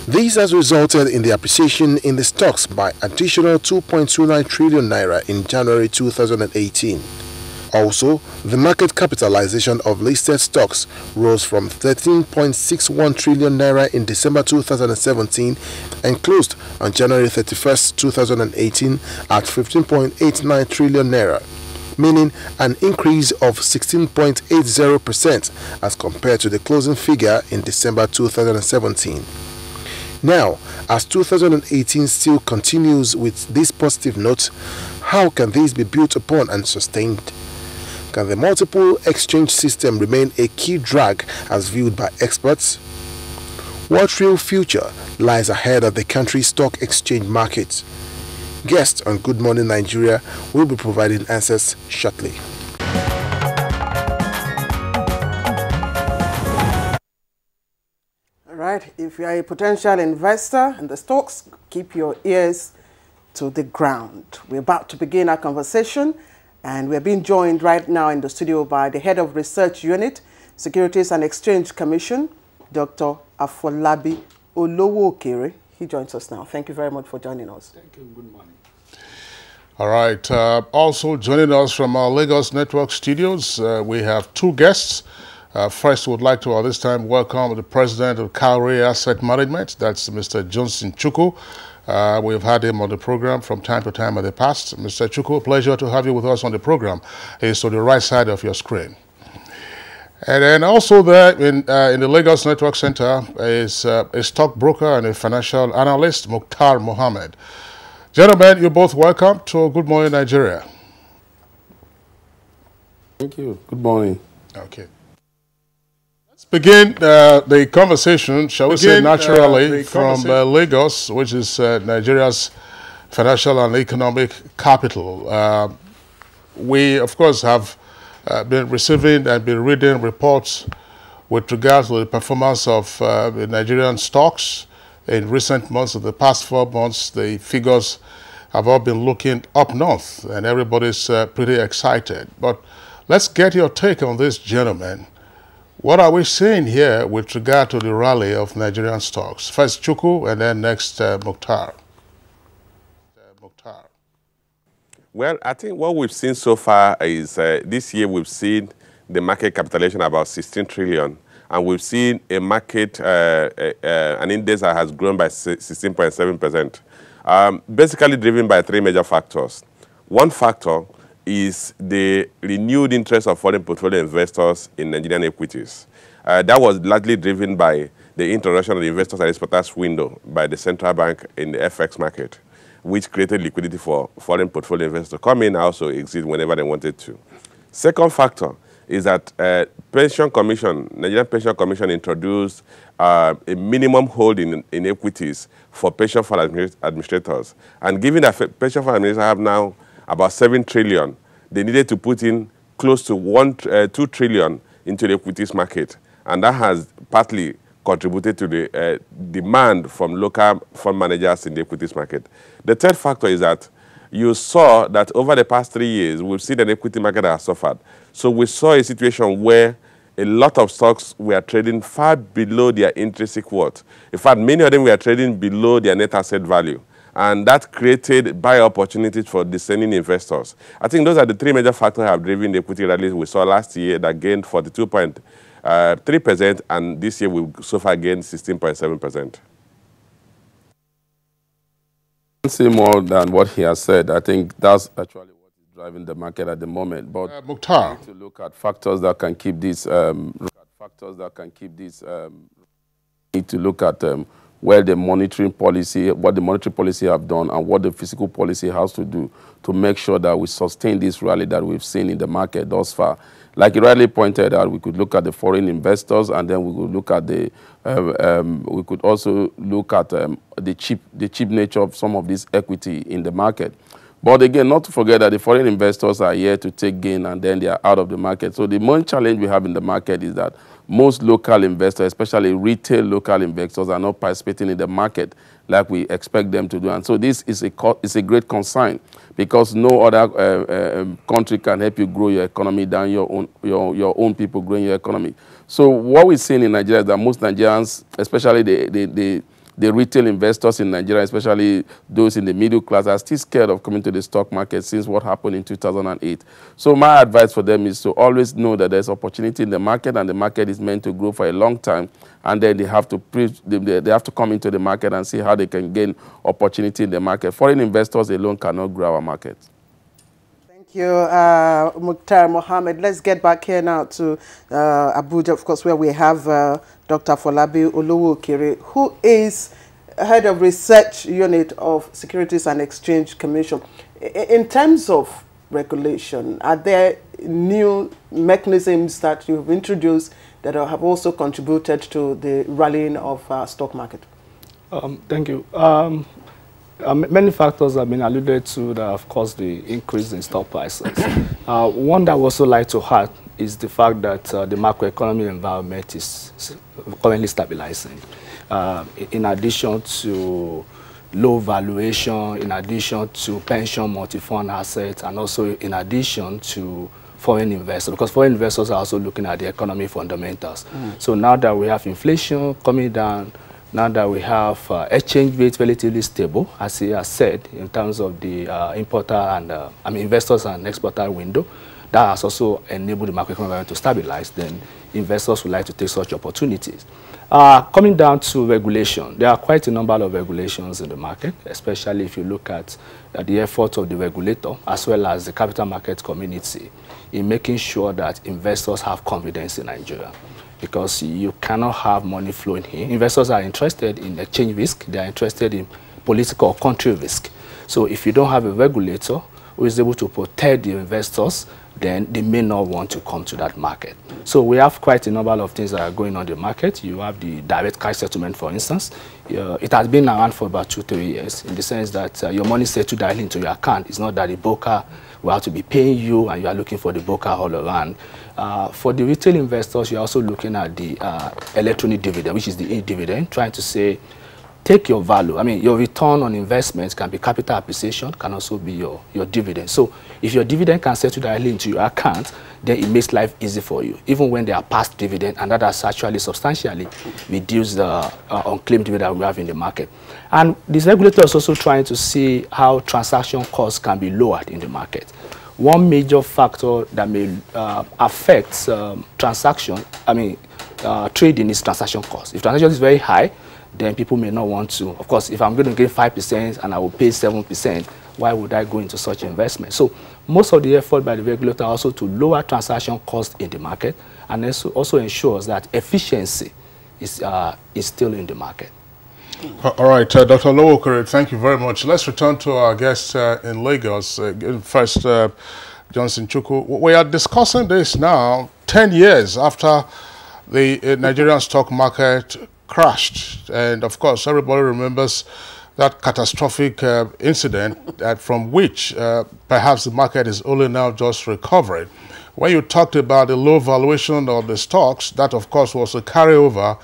This has resulted in the appreciation in the stocks by additional 2.29 trillion naira in January 2018. Also, the market capitalization of listed stocks rose from 13.61 trillion naira in December 2017 and closed on January 31st, 2018 at 15.89 trillion naira, meaning an increase of 16.80% as compared to the closing figure in December 2017. Now, as 2018 still continues with this positive note, how can this be built upon and sustained? Can the multiple exchange system remain a key drag as viewed by experts? What real future lies ahead of the country's stock exchange market? Guests on Good Morning Nigeria will be providing answers shortly. All right, if you are a potential investor in the stocks, keep your ears to the ground. We're about to begin our conversation. And we're being joined right now in the studio by the Head of Research Unit, Securities and Exchange Commission, Dr. Afolabi Olowokere. He joins us now. Thank you very much for joining us. Thank you. Good morning. All right. Also joining us from our Lagos Network studios, we have 2 guests. First, we would like to, at this time, welcome the President of Cowrie Asset Management. That's Mr. Johnson Chukwu. We've had him on the program from time to time in the past. Mr. Chukwu, pleasure to have you with us on the program. He's to the right side of your screen. And then also there in the Lagos Network Center is a stockbroker and a financial analyst, Mukhtar Mohammed. Gentlemen, you're both welcome to Good Morning Nigeria. Thank you. Good morning. Okay. Let's begin the conversation, shall we say, naturally from Lagos, which is Nigeria's financial and economic capital. We, of course, have been receiving and been reading reports with regards to the performance of the Nigerian stocks in recent months. Of the past 4 months, the figures have all been looking up north, and everybody's pretty excited. But let's get your take on this, gentlemen. What are we seeing here with regard to the rally of Nigerian stocks? First Chukwu and then next Mukhtar. Well, I think what we've seen so far is this year we've seen the market capitalization about 16 trillion. and we've seen a market, an index that has grown by 16.7%, basically driven by three major factors. One factor is the renewed interest of foreign portfolio investors in Nigerian equities. That was largely driven by the introduction of the investors and exporters window by the central bank in the FX market, which created liquidity for foreign portfolio investors to come in and also exit whenever they wanted to. Second factor is that Nigerian Pension Commission introduced a minimum holding in equities for pension fund administrators. And given that pension fund administrators have now about 7 trillion, they needed to put in close to 2 trillion into the equities market. And that has partly contributed to the demand from local fund managers in the equities market. The third factor is that you saw that over the past 3 years, we've seen an equity market that has suffered. So we saw a situation where a lot of stocks were trading far below their intrinsic worth. In fact, many of them were trading below their net asset value. And that created buy opportunities for discerning investors. I think those are the three major factors that have driven the equity rallies we saw last year that gained 42.3%, and this year we so far gained 16.7%. Say more than what he has said. I think that's actually what is driving the market at the moment. But Mukhtar, we need to look at factors that can keep this. Need to look at where the monetary policy, what the monetary policy have done, and what the fiscal policy has to do to make sure that we sustain this rally that we've seen in the market thus far. Like you rightly pointed out, we could look at the foreign investors, and then we could look at the, we could also look at the cheap nature of some of this equity in the market. But again, not to forget that the foreign investors are here to take gain, and then they are out of the market. So the main challenge we have in the market is that most local investors, especially retail local investors, are not participating in the market like we expect them to do. And so this is a great concern, because no other country can help you grow your economy than your own people growing your economy. So what we're seeing in Nigeria is that most Nigerians, especially the retail investors in Nigeria, especially those in the middle class, are still scared of coming to the stock market since what happened in 2008. So my advice for them is to always know that there's opportunity in the market, and the market is meant to grow for a long time. And then they have to come into the market and see how they can gain opportunity in the market. Foreign investors alone cannot grow our market. Thank you, Mukhtar Mohammed. Let's get back here now to Abuja, of course, where we have Dr. Folabi Oluwokere, who is head of research unit of Securities and Exchange Commission. In terms of regulation, are there new mechanisms that you've introduced that have also contributed to the rallying of stock market? Thank you. Many factors have been alluded to that have caused the increase in stock prices. One that I would also like to add is the fact that the macroeconomic environment is currently stabilizing. In addition to low valuation, in addition to pension multi-fund assets, and also in addition to foreign investors, because foreign investors are also looking at the economic fundamentals. So now that we have inflation coming down, now that we have exchange rate relatively stable, as he has said, in terms of the importer and investors and exporter window, that has also enabled the market environment to stabilize. Then investors would like to take such opportunities. Coming down to regulation, there are quite a number of regulations in the market, especially if you look at the effort of the regulator as well as the capital market community in making sure that investors have confidence in Nigeria. Because you cannot have money flowing here. Investors are interested in exchange risk. They are interested in political or country risk. So if you don't have a regulator who is able to protect the investors, then they may not want to come to that market. So we have quite a number of things that are going on in the market. You have the direct cash settlement, for instance. It has been around for about 2-3 years, in the sense that your money is settled directly into your account. It's not that the broker will have to be paying you and you are looking for the broker all around. For the retail investors, you're also looking at the electronic dividend, which is the e-dividend, trying to say, take your value. I mean, your return on investment can be capital appreciation, can also be your dividend. So if your dividend can settle directly into your account, then it makes life easy for you, even when they are past dividend, and that has actually substantially reduced the unclaimed dividend we have in the market. And this regulator is also trying to see how transaction costs can be lowered in the market. One major factor that may affect trading is transaction cost. If transaction is very high, then people may not want to. Of course, if I'm going to gain 5% and I will pay 7%, why would I go into such investment? So most of the effort by the regulator also to lower transaction cost in the market, and also ensures that efficiency is still in the market. All right, Dr. Lowokere, thank you very much. Let's return to our guest in Lagos. First, Johnson Chukwu. We are discussing this now 10 years after the Nigerian stock market crashed. And of course, everybody remembers that catastrophic incident from which perhaps the market is only now just recovering. When you talked about the low valuation of the stocks, that of course was a carryover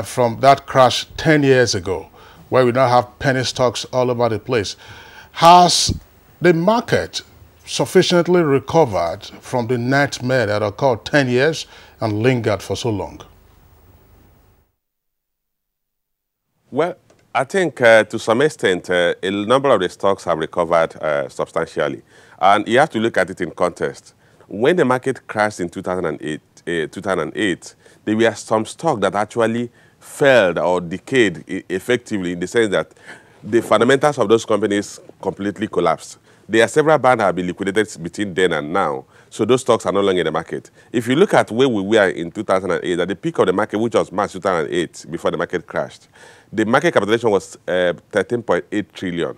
from that crash 10 years ago, where we now have penny stocks all over the place. Has the market sufficiently recovered from the nightmare that occurred 10 years and lingered for so long? Well, I think to some extent, a number of the stocks have recovered substantially. And you have to look at it in context. When the market crashed in 2008, there were some stocks that actually failed or decayed effectively, in the sense that the fundamentals of those companies completely collapsed. There are several banks that have been liquidated between then and now, so those stocks are no longer in the market. If you look at where we were in 2008, at the peak of the market, which was March 2008, before the market crashed, the market capitalization was 13.8 trillion.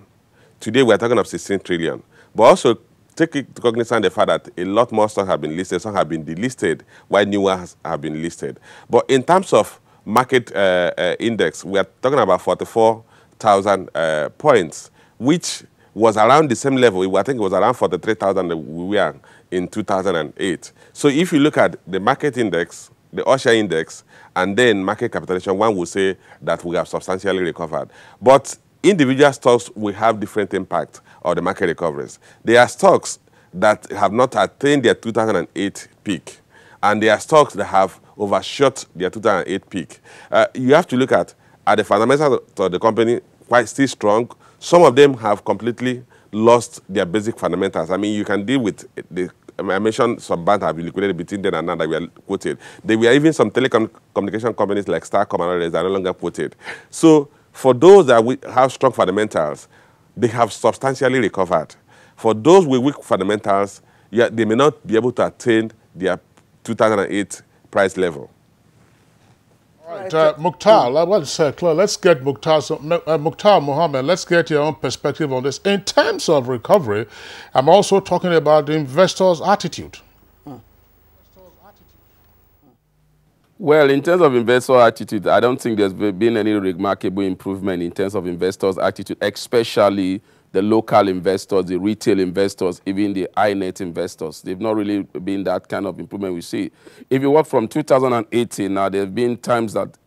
Today, we're talking of 16 trillion. But also, take cognizance the fact that a lot more stocks have been listed, some have been delisted, while new ones have been listed. But in terms of market index, we are talking about 44,000 points, which was around the same level. I think it was around 43,000 that we were in 2008. So if you look at the market index, the Osher index, and then market capitalization, one would say that we have substantially recovered. But individual stocks will have different impact on the market recoveries. There are stocks that have not attained their 2008 peak, and there are stocks that have overshot their 2008 peak. You have to look at the fundamentals of the company quite still strong. Some of them have completely lost their basic fundamentals. I mean, you can deal with the, I mentioned some banks have been liquidated between then and now that we are quoted. There were even some telecommunication companies like Starcom and others that are no longer quoted. So for those that have strong fundamentals, they have substantially recovered. For those with weak fundamentals, they may not be able to attain their 2008 price level. All right, Mukhtar, let's get Mukhtar Mohammed, let's get your own perspective on this. In terms of recovery, I'm also talking about the investor's attitude. Well, in terms of investor attitude, I don't think there's been any remarkable improvement in terms of investors' attitude, especially the local investors, the retail investors, even the high net investors. They've not really been that kind of improvement we see. If you work from 2018, now there have been times that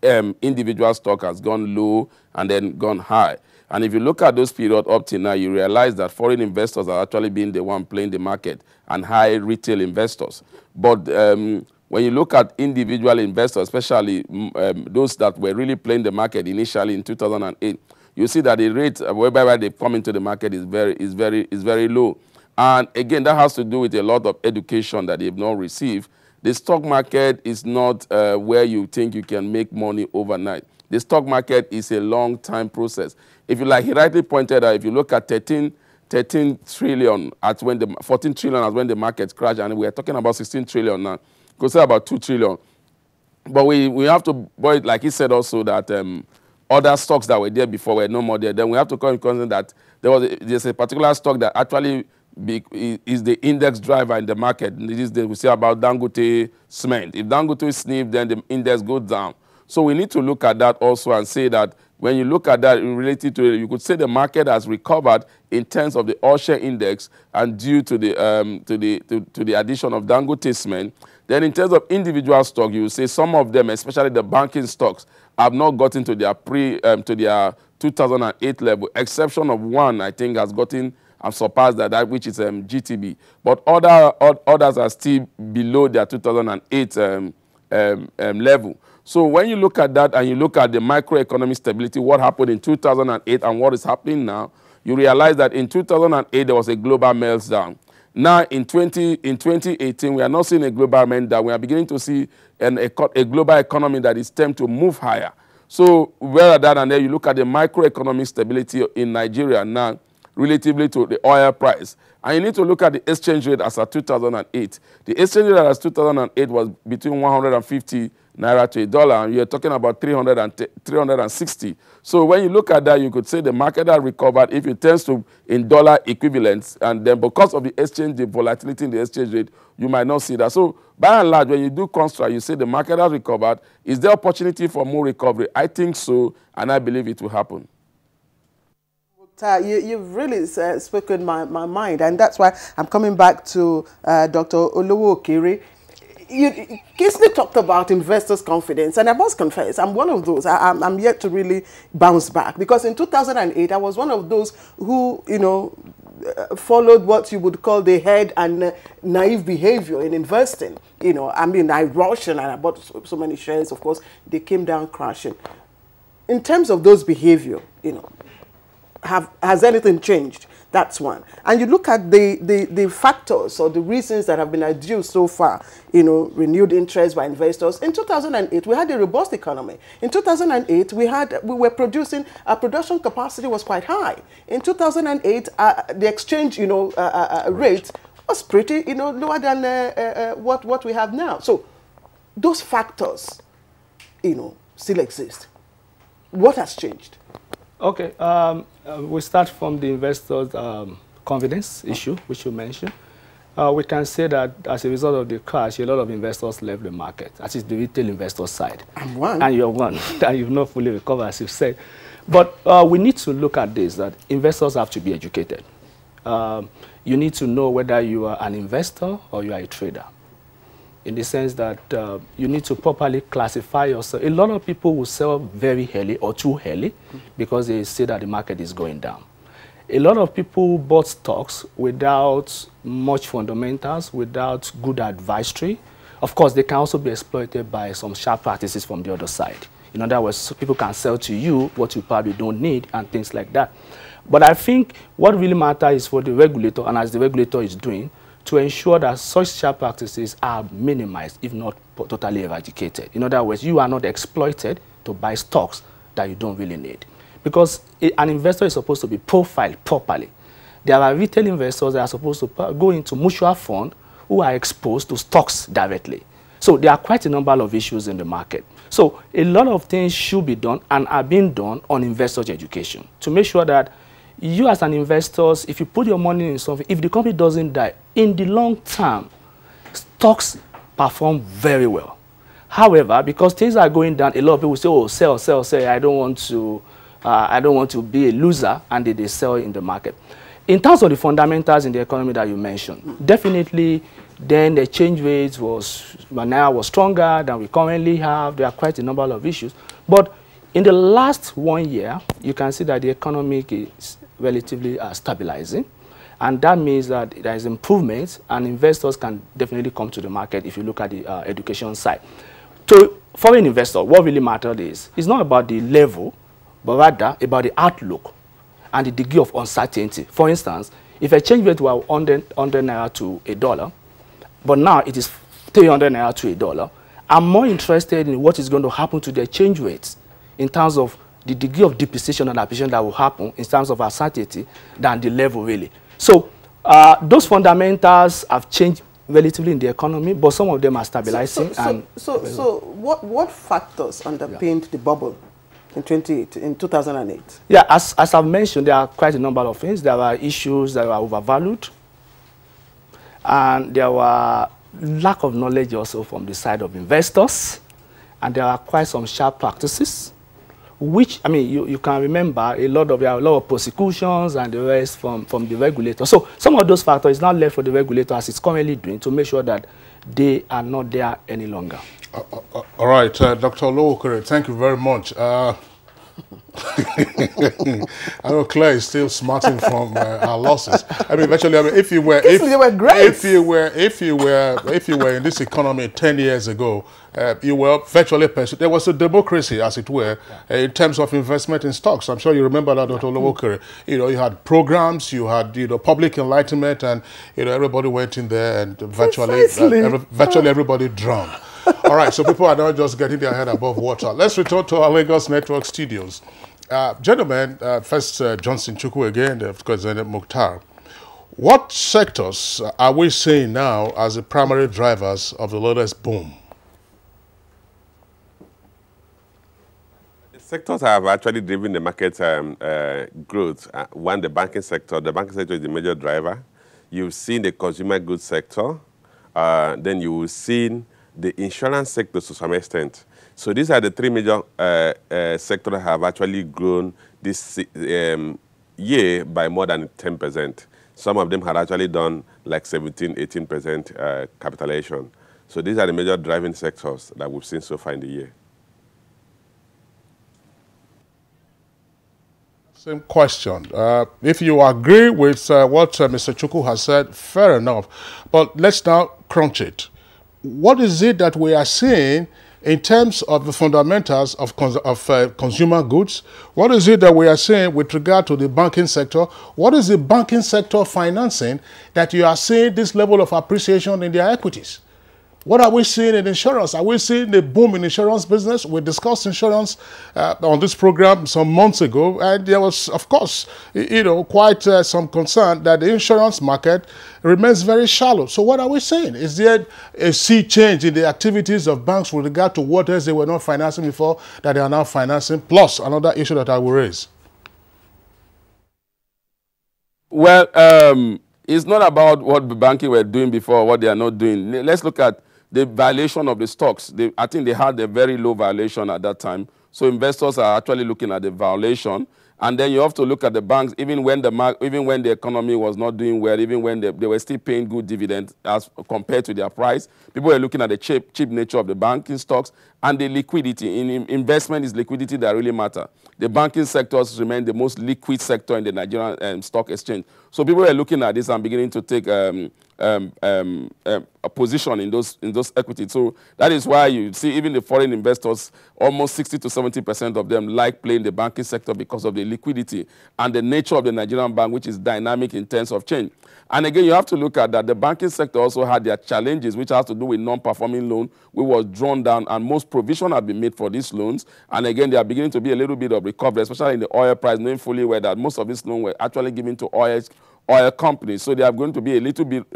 individual stock has gone low and then gone high. And if you look at those periods up to now, you realize that foreign investors are actually being the one playing the market and high retail investors. But when you look at individual investors, especially those that were really playing the market initially in 2008, you see that the rate whereby they come into the market is very low. And again, that has to do with a lot of education that they've not received. The stock market is not where you think you can make money overnight. The stock market is a long-time process. If you like, he rightly pointed out, if you look at 13 trillion at when the 14 trillion as when the market crashed, and we are talking about 16 trillion now, could say about 2 trillion. But we have to, boy, like he said also that other stocks that were there before were no more there. Then we have to come in consideration that there's a particular stock that actually is the index driver in the market. This we say about Dangote cement. If Dangote sniffs, then the index goes down. So we need to look at that also and say that when you look at that in related to it, you could say the market has recovered in terms of the Osher index and due to the addition of Dangote cement. Then in terms of individual stock, you will say some of them, especially the banking stocks, have not gotten to their to their 2008 level. Exception of one, I think, has gotten and surpassed that, which is GTB. But others are still below their 2008 level. So when you look at that and you look at the microeconomic stability, what happened in 2008 and what is happening now, you realize that in 2008 there was a global meltdown. Now, in 2018, we are not seeing a global meltdown. We are beginning to see a global economy that is tempted to move higher. So, rather than that, you look at the microeconomic stability in Nigeria now, relatively to the oil price. And you need to look at the exchange rate as at 2008. The exchange rate as 2008 was between 150 naira to $1, and you're talking about 360. So when you look at that, you could say the market has recovered if it turns to in dollar equivalents, and then because of the exchange, the volatility in the exchange rate, you might not see that. So by and large, when you do construct, you say the market has recovered. Is there opportunity for more recovery? I think so, and I believe it will happen. You've really spoken my mind, and that's why I'm coming back to Dr. Olowo Okere. Kingsley talked about investors' confidence, and I must confess, I'm one of those. I'm yet to really bounce back, because in 2008, I was one of those who, followed what you would call the head and naive behavior in investing. I rushed and I bought so many shares. Of course, they came down crashing. In terms of those behavior, has anything changed? That's one. And you look at the factors or the reasons that have been adduced so far, renewed interest by investors. In 2008, we had a robust economy. In 2008, we were producing, our production capacity was quite high. In 2008, the exchange, rate was pretty, lower than what we have now. So those factors, still exist. What has changed? Okay, we start from the investors' confidence issue, which you mentioned. We can say that as a result of the crash, a lot of investors left the market. That is the retail investor side. I'm one. And you're one. And you've not fully recovered, as you said. But we need to look at this, that investors have to be educated. You need to know whether you are an investor or you are a trader, in the sense that you need to properly classify yourself. A lot of people will sell very early or too early because they say that the market is going down. A lot of people bought stocks without much fundamentals, without good advisory. Of course, they can also be exploited by some sharp practices from the other side. In other words, people can sell to you what you probably don't need and things like that. But I think what really matters is for the regulator, and as the regulator is doing, to ensure that such sharp practices are minimized, if not totally eradicated. In other words, you are not exploited to buy stocks that you don't really need. Because an investor is supposed to be profiled properly. There are retail investors that are supposed to go into mutual funds who are exposed to stocks directly. So there are quite a number of issues in the market. So a lot of things should be done and are being done on investors' education to make sure that you as an investor, if you put your money in something, if the company doesn't die, in the long term, stocks perform very well. However, because things are going down, a lot of people say, oh, sell, sell, sell, I don't want to be a loser, and they sell in the market. In terms of the fundamentals in the economy that you mentioned, definitely then the exchange rate was stronger than we currently have. There are quite a number of issues. But in the last 1 year, you can see that the economy is relatively stabilizing. And that means that there is improvement, and investors can definitely come to the market if you look at the education side. To foreign investors, what really matters is, it's not about the level, but rather about the outlook and the degree of uncertainty. For instance, if exchange rate were 100 naira to $1, but now it is 300 naira to $1, I'm more interested in what is going to happen to the exchange rates in terms of the degree of depreciation and appreciation that will happen in terms of uncertainty than the level really. So those fundamentals have changed relatively in the economy, but some of them are stabilizing. So what factors underpinned the bubble in 2008? Yeah, as I've mentioned, there are quite a number of things. There are issues that were overvalued, and there were lack of knowledge also from the side of investors, and there are quite some sharp practices, which, I mean, you can remember there are a lot of prosecutions and the rest from the regulator. So some of those factors is now left for the regulator, as it's currently doing, to make sure that they are not there any longer. All right, Dr. Olowo Okere, thank you very much. I know Claire is still smarting from her losses. I mean, virtually, if you were, if you were in this economy 10 years ago, you were virtually there was a democracy, as it were, in terms of investment in stocks. I'm sure you remember that, Dr. Olowokere. You had programs, you had public enlightenment, and everybody went in there, and virtually everybody drowned. All right, so people are now just getting their head above water. Let's return to our Lagos Network studios. Gentlemen, first Johnson Chukwu again, of course, then Mukhtar. What sectors are we seeing now as the primary drivers of the latest boom? The sectors have actually driven the market growth. One, the banking sector. The banking sector is the major driver. You've seen the consumer goods sector. Then you've seen the insurance sector to some extent. So these are the three major sectors that have actually grown this year by more than 10%. Some of them had actually done like 17, 18% capitalization. So these are the major driving sectors that we've seen so far in the year. Same question. If you agree with what Mr. Chukwu has said, fair enough. But let's now crunch it. What is it that we are seeing in terms of the fundamentals of consumer goods? What is it that we are seeing with regard to the banking sector? What is the banking sector financing that you are seeing this level of appreciation in their equities? What are we seeing in insurance? Are we seeing the boom in insurance business? We discussed insurance on this program some months ago, and there was, of course, quite some concern that the insurance market remains very shallow. So what are we saying? Is there a sea change in the activities of banks with regard to what else they were not financing before that they are now financing? Plus, another issue that I will raise. Well, it's not about what the banking were doing before or what they are not doing. Let's look at the valuation of the stocks. I think they had a very low valuation at that time. So investors are actually looking at the valuation. And then you have to look at the banks, even when the economy was not doing well, even when they were still paying good dividends as compared to their price. People were looking at the cheap nature of the banking stocks and the liquidity. In investment, is liquidity that really matter. The banking sectors remain the most liquid sector in the Nigerian stock exchange. So people were looking at this and beginning to take a position in those equities. So that is why you see even the foreign investors, almost 60 to 70% of them like playing the banking sector because of the liquidity and the nature of the Nigerian bank, which is dynamic in terms of change. And again, you have to look at that the banking sector also had their challenges, which has to do with non-performing loan, which was drawn down, and most provision had been made for these loans. And again, they are beginning to be a little bit of recovery, especially in the oil price, knowing fully well that most of these loans were actually given to oil companies. So they are going to be a little bit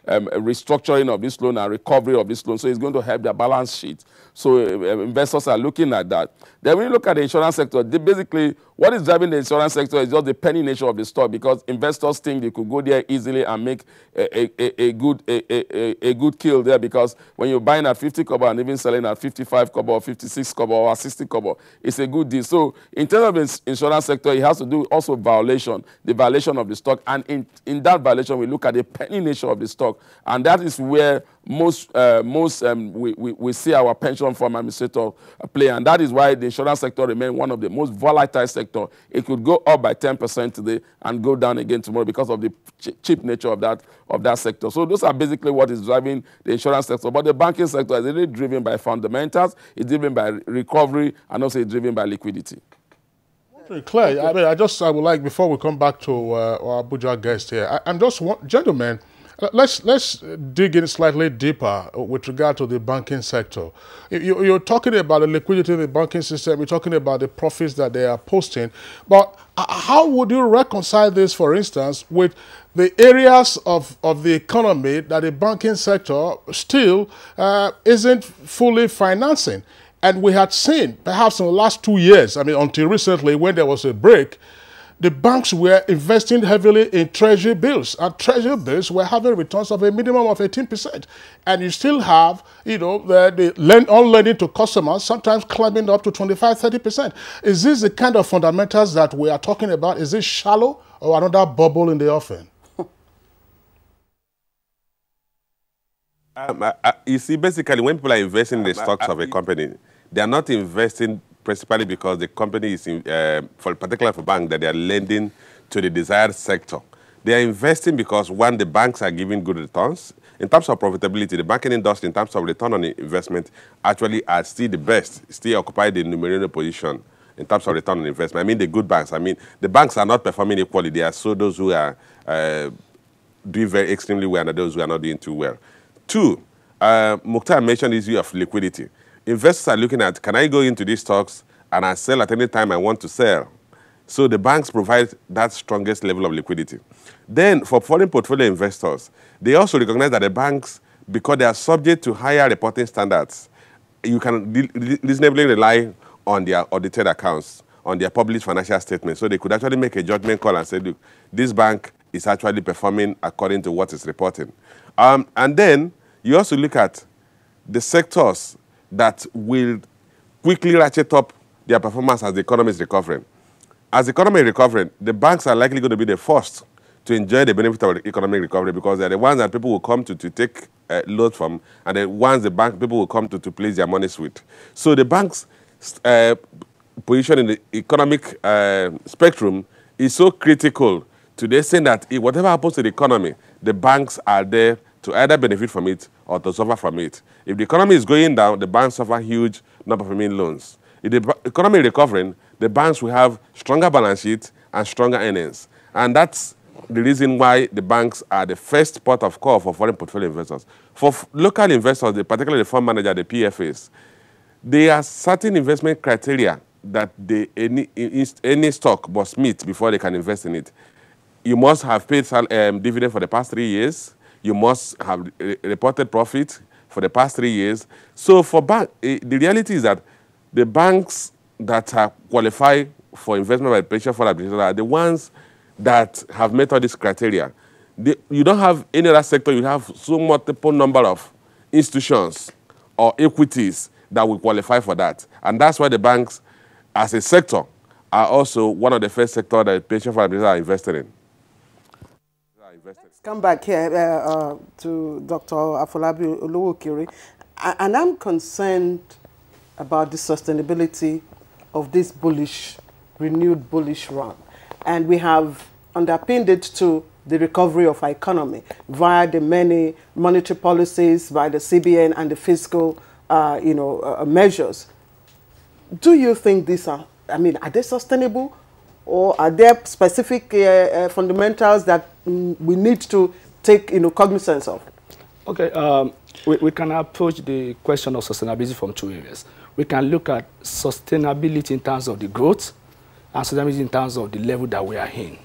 restructuring of this loan and recovery of this loan. So it's going to help their balance sheet. So investors are looking at that. Then when you look at the insurance sector, basically what is driving the insurance sector is just the penny nature of the stock, because investors think they could go there easily and make a good kill there, because when you're buying at 50 kobo and even selling at 55 kobo or 56 kobo or 60 kobo, it's a good deal. So in terms of the insurance sector, it has to do also valuation, the valuation of the stock. And in that valuation, we look at the penny nature of the stock. And that is where we see our pension fund administrator play. And that is why the insurance sector remains one of the most volatile sector. It could go up by 10% today and go down again tomorrow because of the cheap nature of that sector. So those are basically what is driving the insurance sector. But the banking sector is really driven by fundamentals, it's driven by recovery, and also it's driven by liquidity. Claire, I mean, I would like, before we come back to our Abuja guest here, I'm just, gentlemen, let's dig in slightly deeper with regard to the banking sector. You're talking about the liquidity in the banking system, you're talking about the profits that they are posting, but how would you reconcile this, for instance, with the areas of the economy that the banking sector still isn't fully financing? And we had seen, perhaps in the last 2 years, I mean, until recently when there was a break, the banks were investing heavily in treasury bills, and treasury bills were having returns of a minimum of 18%. And you still have, the on lending to customers sometimes climbing up to 25, 30%. Is this the kind of fundamentals that we are talking about? Is this shallow or another bubble in the offing? You see, basically, when people are investing in the stocks of a company, they are not investing principally because the company is, particularly for bank, that they are lending to the desired sector. They are investing because, one, the banks are giving good returns. In terms of profitability, the banking industry, in terms of return on investment, actually are still the best, still occupy the numerator position in terms of return on investment. I mean, the good banks. I mean, the banks are not performing equally. There are so those who are doing very extremely well and those who are not doing too well. Two, Mukhtar mentioned the issue of liquidity. Investors are looking at, can I go into these stocks and I sell at any time I want to sell? So the banks provide that strongest level of liquidity. Then for foreign portfolio investors, they also recognize that the banks, because they are subject to higher reporting standards, you can reasonably rely on their audited accounts, on their published financial statements. So they could actually make a judgment call and say, look, this bank is actually performing according to what it's reporting. And then you also look at the sectors that will quickly ratchet up their performance as the economy is recovering. As the economy is recovering, the banks are likely going to be the first to enjoy the benefit of the economic recovery because they're the ones that people will come to take loans from, and the ones the bank people will come to place their monies with. So the bank's position in the economic spectrum is so critical to the extent that whatever happens to the economy, the banks are there to either benefit from it or to suffer from it. If the economy is going down, the banks suffer huge non-performing loans. If the economy is recovering, the banks will have stronger balance sheets and stronger earnings. And that's the reason why the banks are the first port of call for foreign portfolio investors. For local investors, particularly the fund manager, the PFAs, there are certain investment criteria that any stock must meet before they can invest in it. You must have paid dividend for the past 3 years. You must have reported profit for the past 3 years. So for bank, the reality is that the banks that are qualified for investment by pension fund administrators are the ones that have met all these criteria. You don't have any other sector, you have so multiple number of institutions or equities that will qualify for that. And that's why the banks, as a sector, are also one of the first sectors that pension fund administrators are invested in. Let's come back here to Dr. Afolabi Oluwokiri. And I'm concerned about the sustainability of this renewed bullish run. And we have underpinned it to the recovery of our economy via the many monetary policies by the CBN and the fiscal measures. Do you think these are they sustainable, or are there specific fundamentals that we need to take cognizance of? Okay, we can approach the question of sustainability from two areas. We can look at sustainability in terms of the growth and sustainability in terms of the level that we are in.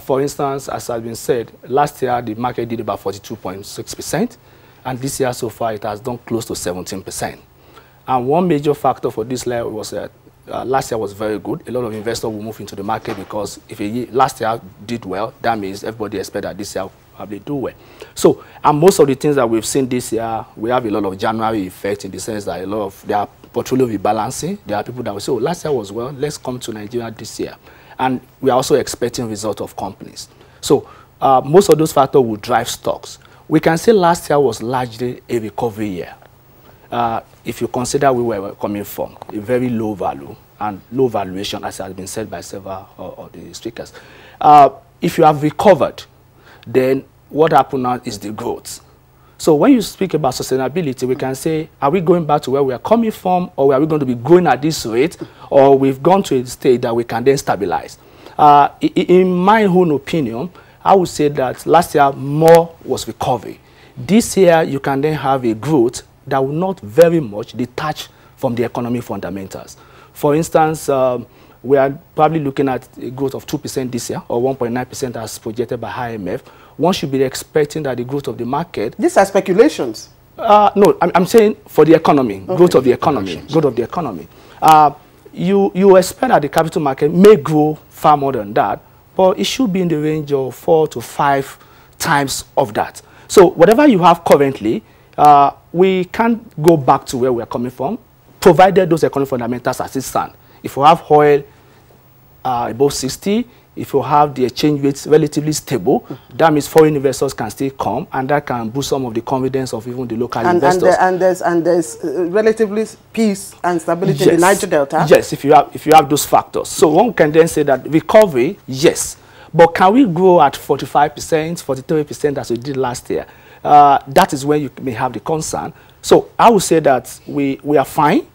For instance, as has been said, last year the market did about 42.6%, and this year so far it has done close to 17%. And one major factor for this level was that last year was very good. A lot of investors will move into the market because if last year did well, that means everybody expects that this year will probably do well. So, and most of the things that we've seen this year, we have a lot of January effect in the sense that there are portfolio rebalancing. There are people that will say, oh, last year was well, let's come to Nigeria this year. And we are also expecting results of companies. So most of those factors will drive stocks. We can say last year was largely a recovery year. If you consider we were coming from a very low value and low valuation, as has been said by several of the speakers. If you have recovered, then what happened now is the growth. So when you speak about sustainability, we can say, are we going back to where we are coming from, or are we going to be growing at this rate, or we've gone to a state that we can then stabilize? In my own opinion, I would say that last year more was recovery. This year you can then have a growth that will not very much detach from the economic fundamentals. For instance, we are probably looking at a growth of 2% this year, or 1.9% as projected by IMF. One should be expecting that the growth of the market... These are speculations. No, I'm saying for the economy, okay. Growth of the economy, growth of the economy. You expect that the capital market may grow far more than that, but it should be in the range of 4 to 5 times of that. So whatever you have currently, we can't go back to where we're coming from, provided those economic fundamentals as it stand. If we have oil above 60, if you have the exchange rates relatively stable, that means foreign investors can still come, and that can boost some of the confidence of even the local investors. And there's relatively peace and stability in the Niger Delta. Yes, if you have those factors. So one can then say that recovery, yes, but can we grow at 45%, 43% as we did last year? That is when you may have the concern. So I would say that we are fine.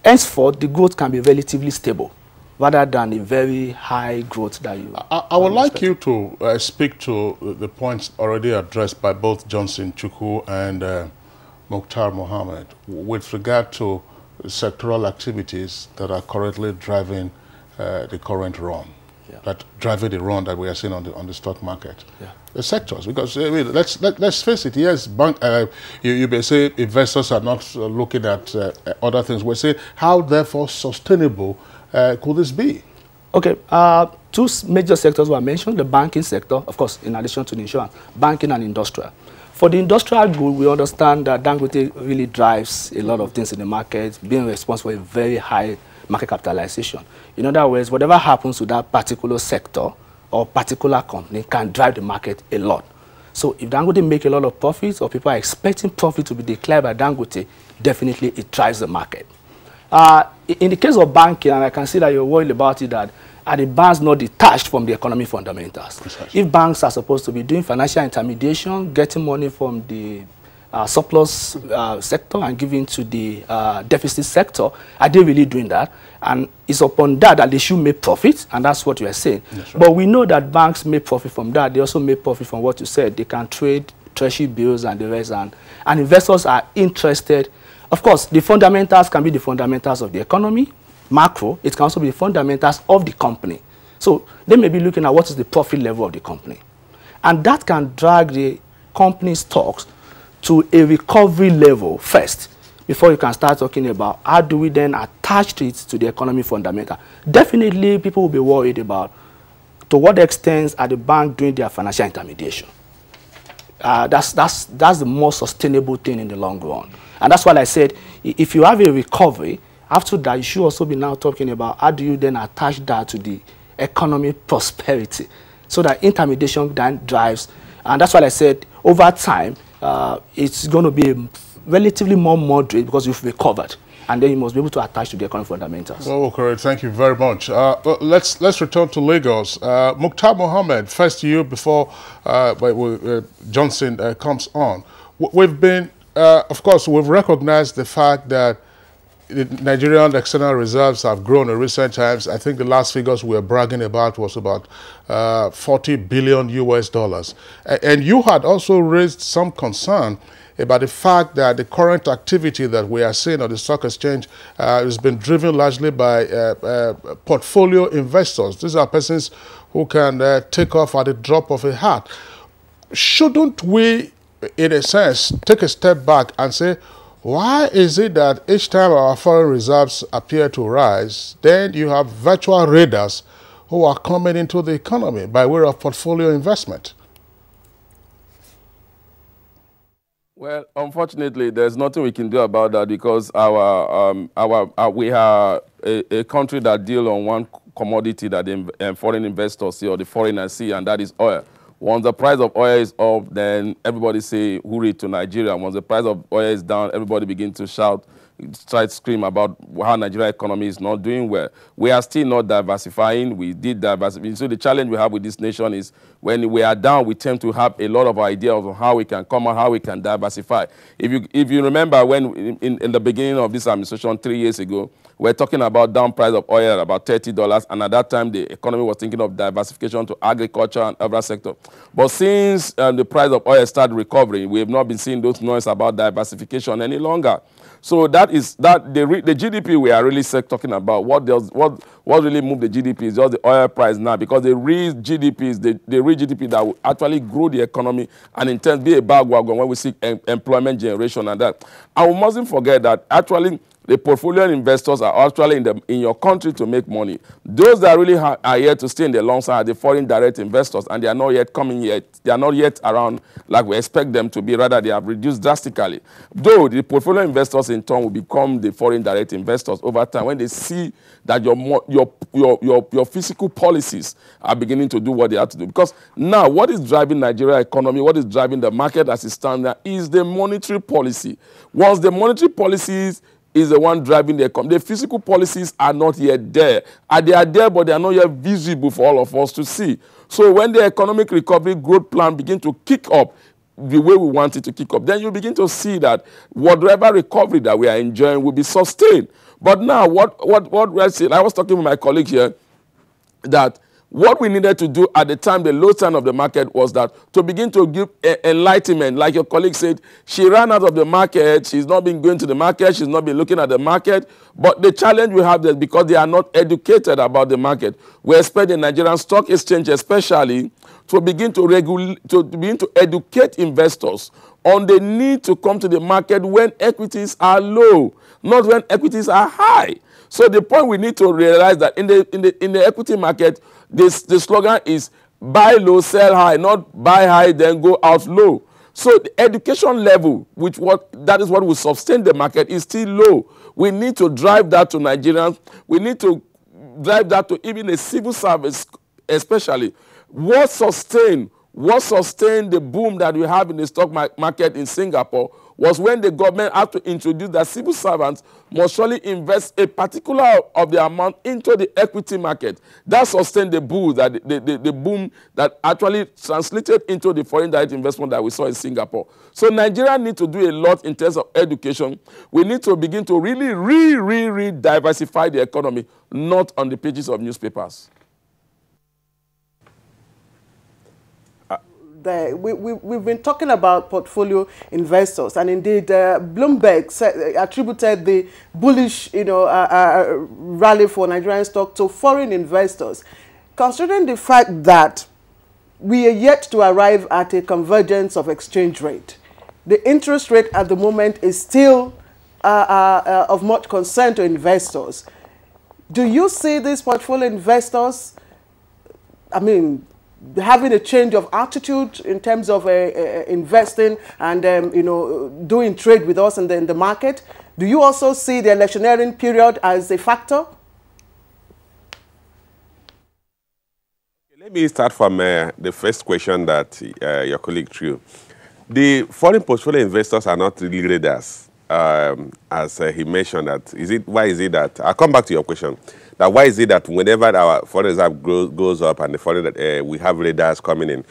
Henceforth, the growth can be relatively stable, rather than a very high growth that you... I would like you to speak to the points already addressed by both Johnson Chukwu and Mukhtar Mohammed with regard to sectoral activities that are currently driving the current run, that driving the run that we are seeing on the stock market. The sectors, because let's face it, yes, you may say investors are not looking at other things. We say, how therefore sustainable could this be? Okay, two major sectors were mentioned, the banking sector, of course, in addition to the insurance, banking and industrial. For the industrial good, we understand that Dangote really drives a lot of things in the market, being responsible for a very high market capitalization. In other words, whatever happens to that particular sector or particular company can drive the market a lot. So if Dangote make a lot of profits, or people are expecting profit to be declared by Dangote, definitely it drives the market. In the case of banking, and I can see that you're worried about it, that are the banks not detached from the economic fundamentals? Precisely. If banks are supposed to be doing financial intermediation, getting money from the surplus sector and giving to the deficit sector, are they really doing that? And it's upon that that they should make profit, and that's what you are saying. Right. But we know that banks make profit from that. They also make profit from what you said. They can trade treasury bills and the rest, and investors are interested. Of course, the fundamentals can be the fundamentals of the economy, macro. It can also be the fundamentals of the company. So they may be looking at what is the profit level of the company. And that can drag the company stocks to a recovery level first, before you can start talking about how do we then attach it to the economy fundamental. Definitely, people will be worried about to what extent are the bank doing their financial intermediation. That's the more sustainable thing in the long run. And that's why I said, if you have a recovery, after that, you should also be now talking about how do you then attach that to the economic prosperity, so that intermediation then drives. And that's why I said, over time, it's going to be relatively more moderate because you've recovered, and then you must be able to attach to the economic fundamentals. Well, correct. Thank you very much. Let's return to Lagos. Mukhtar Mohammed, first to you before Johnson comes on. We've been, of course, we've recognized the fact that the Nigerian external reserves have grown in recent times. I think the last figures we were bragging about was about 40 billion US dollars. And you had also raised some concern about the fact that the current activity that we are seeing on the stock exchange has been driven largely by portfolio investors. These are persons who can take off at the drop of a hat. Shouldn't we, in a sense, take a step back and say, why is it that each time our foreign reserves appear to rise, then you have virtual raiders who are coming into the economy by way of portfolio investment? Well, unfortunately, there's nothing we can do about that, because we are a country that deals on one commodity that the foreign investors see, or the foreigners see, and that is oil. Once the price of oil is up, then everybody say hooray to Nigeria. Once the price of oil is down, everybody begins to shout, try to scream about how Nigerian economy is not doing well. We are still not diversifying. We did diversify. So the challenge we have with this nation is when we are down, we tend to have a lot of ideas of how we can come out, how we can diversify. If you remember when in the beginning of this administration 3 years ago, we're talking about down price of oil at about $30, and at that time the economy was thinking of diversification to agriculture and other sector. But since the price of oil started recovering, we have not been seeing those noise about diversification any longer. So the GDP we are really talking about, what really moved the GDP is just the oil price now, because the real GDP is the real GDP that will actually grow the economy and in turn be a bagwagon when we see employment generation and that. And we mustn't forget that actually The portfolio investors are actually in your country to make money. Those that really are here to stay in the long side are the foreign direct investors, and they are not yet coming yet. They are not yet around like we expect them to be. Rather, they have reduced drastically. Though the portfolio investors in turn will become the foreign direct investors over time when they see that your fiscal policies are beginning to do what they have to do. Because now, what is driving Nigeria economy, what is driving the market as it stands now, is the monetary policy. Once the monetary policies is the one driving the economy, the physical policies are not yet there. They are there, but they are not yet visible for all of us to see. So when the economic recovery growth plan begin to kick up the way we want it to kick up, then you begin to see that whatever recovery that we are enjoying will be sustained. But now, what we're saying, I was talking with my colleague here, that what we needed to do at the time, the low time of the market, was that to begin to give enlightenment. Like your colleague said, she ran out of the market. She's not been going to the market. She's not been looking at the market. But the challenge we have is because they are not educated about the market. We expect the Nigerian Stock Exchange especially to begin to educate investors on the need to come to the market when equities are low, not when equities are high. So the point we need to realize that in the equity market, the slogan is buy low, sell high, not buy high, then go out low. So the education level, that is what will sustain the market, is still low. We need to drive that to Nigerians. We need to drive that to even a civil service, especially. What sustained the boom that we have in the stock market in Singapore was when the government had to introduce that civil servants must surely invest a particular of the amount into the equity market. That sustained the boom that actually translated into the foreign direct investment that we saw in Singapore. So Nigeria needs to do a lot in terms of education. We need to begin to really diversify the economy, not on the pages of newspapers. We've been talking about portfolio investors, and indeed Bloomberg attributed the bullish rally for Nigerian stock to foreign investors. Considering the fact that we are yet to arrive at a convergence of exchange rate, the interest rate at the moment is still of much concern to investors. Do you see these portfolio investors, having a change of attitude in terms of investing and doing trade with us in the market? Do you also see the electioneering period as a factor? Let me start from the first question that your colleague threw. The foreign portfolio investors are not really radars, as he mentioned. Why is it that? I'll come back to your question. Now, why is it that whenever our foreign reserve goes up and we have radars coming in,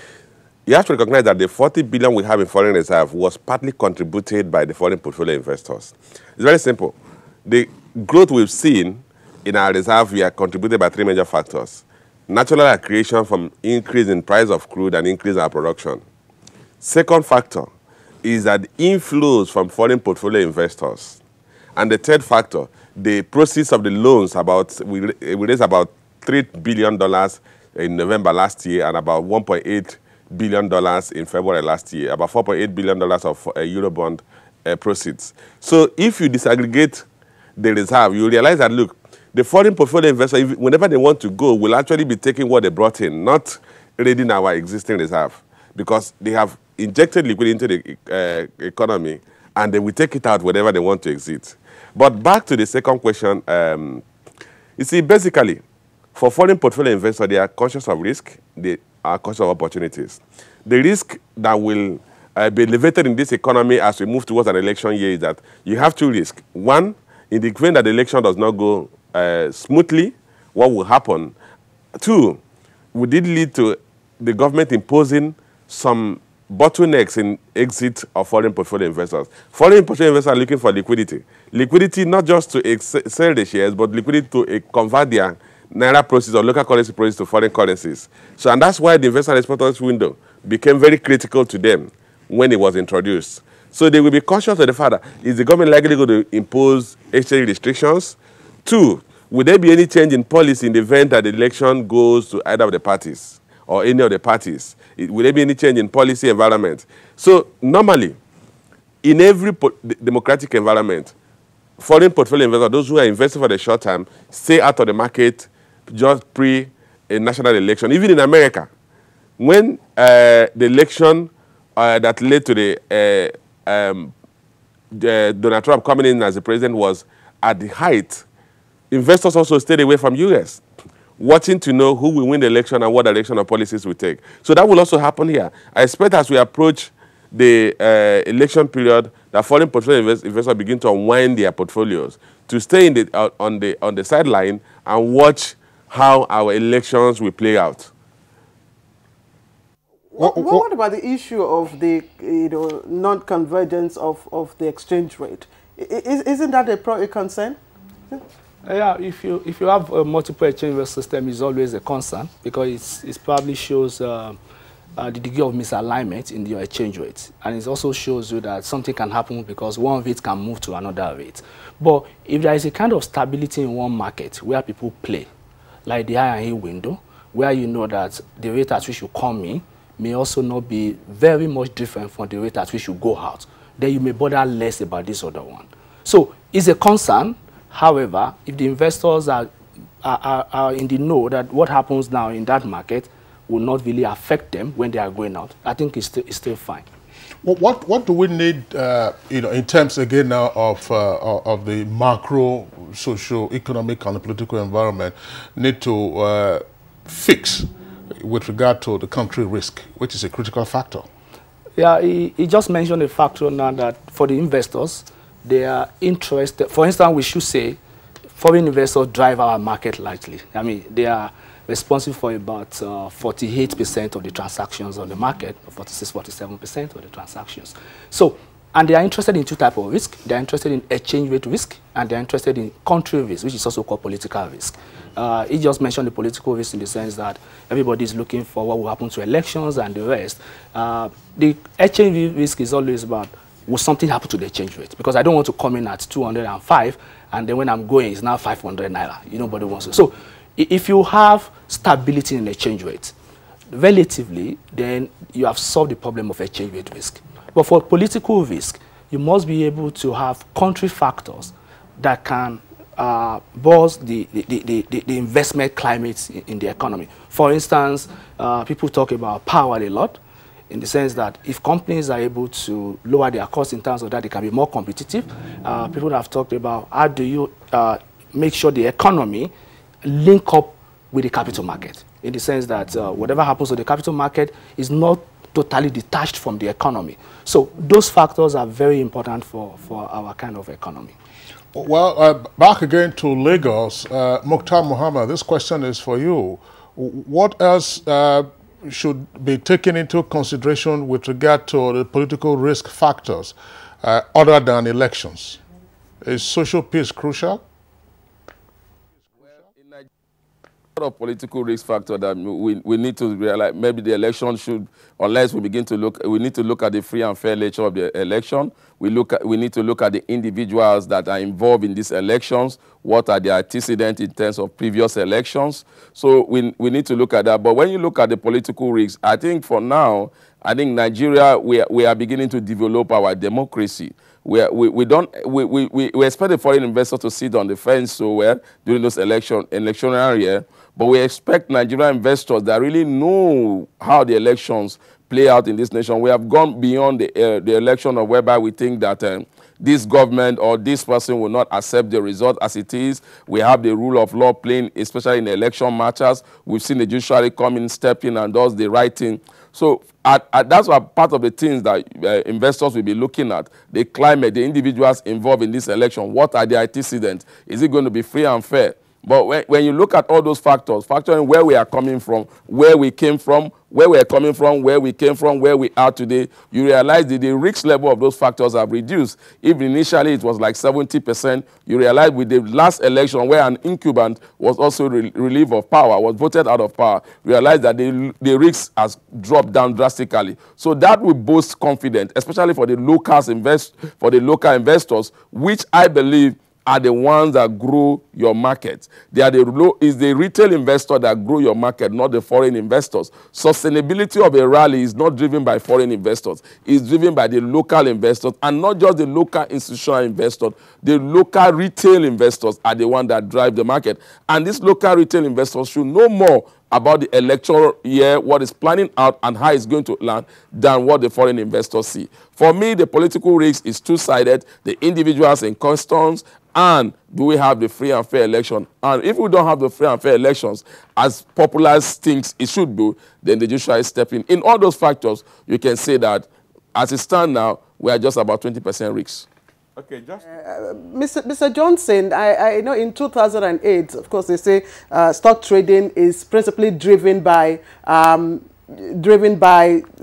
you have to recognize that the 40 billion we have in foreign reserve was partly contributed by the foreign portfolio investors. It's very simple. The growth we've seen in our reserve, we are contributed by three major factors. Natural accretion from increase in price of crude and increase in our production. Second factor is that inflows from foreign portfolio investors. And the third factor, the proceeds of the loans, we raised about $3 billion in November last year and about $1.8 billion in February last year, about $4.8 billion of Eurobond proceeds. So if you disaggregate the reserve, you realize that, look, the foreign portfolio investor, whenever they want to go, will actually be taking what they brought in, not raiding our existing reserve, because they have injected liquidity into the economy and they will take it out whenever they want to exit. But back to the second question, you see, basically, for foreign portfolio investors, they are conscious of risk, they are conscious of opportunities. The risk that will be elevated in this economy as we move towards an election year is that you have two risks. One, in the event that the election does not go smoothly, what will happen? Two, would it lead to the government imposing some bottlenecks in exit of foreign portfolio investors? Foreign portfolio investors are looking for liquidity. Liquidity not just to sell the shares, but liquidity to convert their naira proceeds or local currency proceeds to foreign currencies. So, and that's why the investor exporters window became very critical to them when it was introduced. So they will be cautious of the fact that is the government likely going to impose exchange restrictions? Two, would there be any change in policy in the event that the election goes to either of the parties or any of the parties? Will there be any change in policy environment? So normally, in every democratic environment, foreign portfolio investors, those who are investing for the short term, stay out of the market just pre a national election. Even in America, when the election that led to the Donald Trump coming in as the president was at the height, investors also stayed away from U.S., watching to know who will win the election and what direction of policies we take. So that will also happen here. I expect as we approach the election period, that foreign portfolio investors begin to unwind their portfolios to stay in on the sideline and watch how our elections will play out. What about the issue of the non-convergence of the exchange rate? Isn't that a concern? Yeah, if you have a multiple exchange rate system, it's always a concern because it probably shows the degree of misalignment in your exchange rate, and it also shows you that something can happen because one rate can move to another rate. But if there is a kind of stability in one market where people play, like the I&E window, where you know that the rate at which you come in may also not be very much different from the rate at which you go out, then you may bother less about this other one. So it's a concern. However, if the investors are in the know that what happens now in that market will not really affect them when they are going out, I think it's still fine. Well, what do we need, in terms again now of the macro, socio-economic and political environment, need to fix with regard to the country risk, which is a critical factor? Yeah, he just mentioned a factor now that for the investors, they are interested. For instance, we should say foreign investors drive our market largely. I mean, they are responsible for about 48% of the transactions on the market, 46–47% of the transactions. So, and they are interested in two types of risk. They are interested in exchange rate risk, and they are interested in country risk, which is also called political risk. He just mentioned the political risk in the sense that everybody is looking for what will happen to elections and the rest. The exchange risk is always about, will something happen to the exchange rate? Because I don't want to come in at 205, and then when I'm going, it's now 500 naira. Nobody wants to. So if you have stability in the exchange rate, relatively, then you have solved the problem of exchange rate risk. But for political risk, you must be able to have country factors that can boost the investment climate in the economy. For instance, people talk about power a lot, in the sense that if companies are able to lower their costs in terms of that, they can be more competitive. People have talked about how do you make sure the economy link up with the capital market, in the sense that whatever happens to the capital market is not totally detached from the economy. So those factors are very important for our kind of economy. Well, back again to Lagos, Mukhtar Muhammad, this question is for you. What else should be taken into consideration with regard to the political risk factors other than elections? Is social peace crucial? A lot of political risk factor that we need to realize. Maybe the election should, unless we begin to look, we need to look at the free and fair nature of the election. We need to look at the individuals that are involved in these elections. What are their antecedents in terms of previous elections? So we need to look at that. But when you look at the political risks, I think for now, I think Nigeria, we are beginning to develop our democracy. We expect the foreign investors to sit on the fence so well during those electionary year, but we expect Nigerian investors that really know how the elections play out in this nation. We have gone beyond the election of whereby we think that this government or this person will not accept the result as it is. We have the rule of law playing, especially in the election matters. We've seen the judiciary come in, step in, and does the right thing. So that's part of the things that investors will be looking at. The climate, the individuals involved in this election, what are their antecedents? Is it going to be free and fair? But when you look at all those factors, factoring where we are coming from, where we came from, where we are coming from, where we came from, where we are today, you realize that the risk level of those factors have reduced. If initially it was like 70%, you realize with the last election where an incumbent was also relieved of power, was voted out of power, realize that the risk has dropped down drastically. So that will boost confidence, especially for the local investors, which I believe are the ones that grow your market. They are is the retail investor that grow your market, not the foreign investors. Sustainability of a rally is not driven by foreign investors. It's driven by the local investors, and not just the local institutional investors. The local retail investors are the ones that drive the market. And these local retail investors should know more about the electoral year, what is planning out, and how it's going to land than what the foreign investors see. For me, the political risk is two-sided, the individuals in customs, and do we have the free and fair election? And if we don't have the free and fair elections, as popular thinks it should do, then the judiciary is stepping in. In all those factors, you can say that as it stands now, we are just about 20% risk. Okay, just Mr. Johnson, I know in 2008, of course, they say stock trading is principally driven by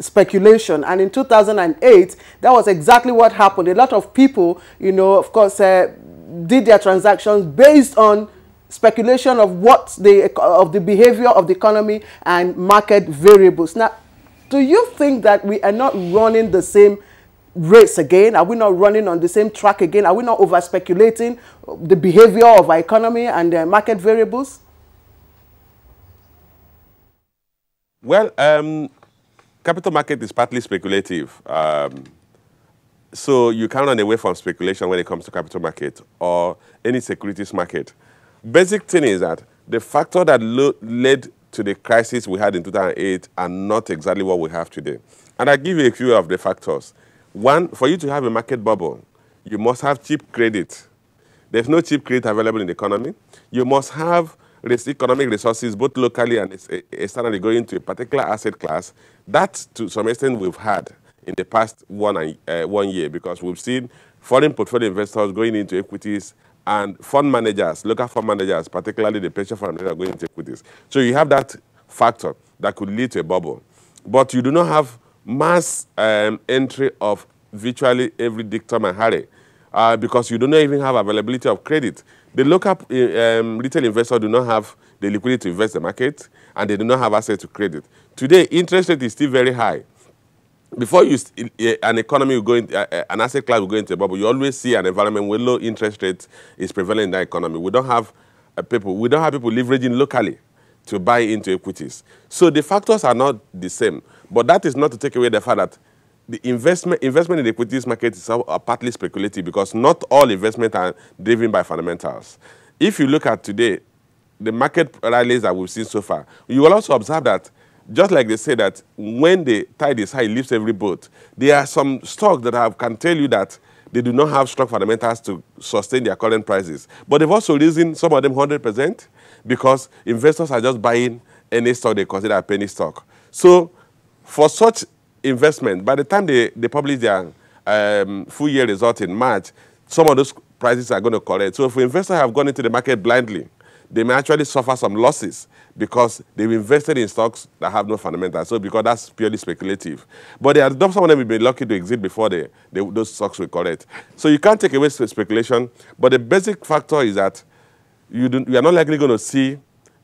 speculation, and in 2008, that was exactly what happened. A lot of people, you know, of course, did their transactions based on speculation of the behavior of the economy and market variables. Now, do you think that we are not running the same race again? Are we not running on the same track again? Are we not over speculating the behavior of our economy and market variables? Well, capital market is partly speculative. So you can't run away from speculation when it comes to capital market or any securities market. Basic thing is that the factor that led to the crisis we had in 2008 are not exactly what we have today. And I'll give you a few of the factors. One, for you to have a market bubble, you must have cheap credit. There's no cheap credit available in the economy. You must have economic resources, both locally and externally, going to a particular asset class. That, to some extent, we've had in the past 1 year, because we've seen foreign portfolio investors going into equities and fund managers, local fund managers, particularly the pension fund managers, going into equities. So you have that factor that could lead to a bubble. But you do not have mass entry of virtually every dictum and Harry, because you do not even have availability of credit. The local retail investors do not have the liquidity to invest in the market, and they do not have access to credit. Today, interest rate is still very high. Before an economy will go into, an asset class will go into a bubble, you always see an environment where low interest rate is prevalent in that economy. We don't have people leveraging locally to buy into equities. So the factors are not the same. But that is not to take away the fact that the investment in the equities market is partly speculative, because not all investments are driven by fundamentals. If you look at today, the market rallies that we've seen so far, you will also observe that, just like they say that when the tide is high, it lifts every boat. There are some stocks that can tell you that they do not have strong fundamentals to sustain their current prices. But they've also risen, some of them 100%, because investors are just buying any stock they consider a penny stock. So for such investment, by the time they publish their full year result in March, some of those prices are going to correct. So if investors have gone into the market blindly, they may actually suffer some losses because they've invested in stocks that have no fundamentals. So because that's purely speculative. But some of them will be lucky to exit before those stocks will correct. So you can't take away speculation. But the basic factor is that you are not likely going to see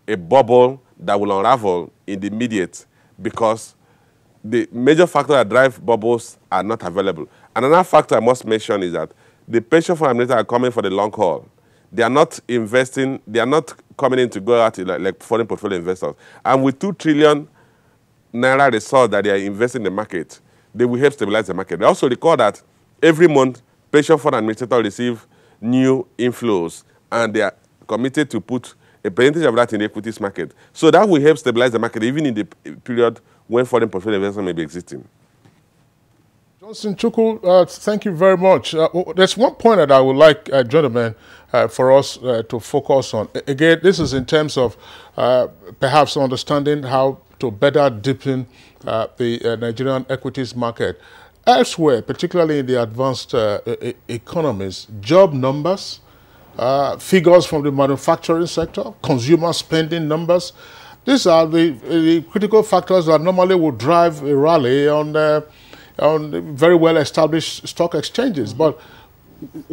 a bubble that will unravel in the immediate, because the major factors that drive bubbles are not available. Another factor I must mention is that the pension fund administrators are coming for the long haul. They are not investing, they are not coming in to go out like foreign portfolio investors. And with 2 trillion naira resource that they are investing in the market, they will help stabilize the market. They also recall that every month, pension fund administrators receive new inflows, and they are committed to put a percentage of that in the equities market. So that will help stabilize the market, even in the period when foreign portfolio investors may be existing. Johnson Chukwu, thank you very much. There's one point that I would like, gentlemen, for us to focus on. Again, this is in terms of perhaps understanding how to better deepen the Nigerian equities market. Elsewhere, particularly in the advanced economies, job numbers, figures from the manufacturing sector, consumer spending numbers, these are the critical factors that normally would drive a rally on very well-established stock exchanges. But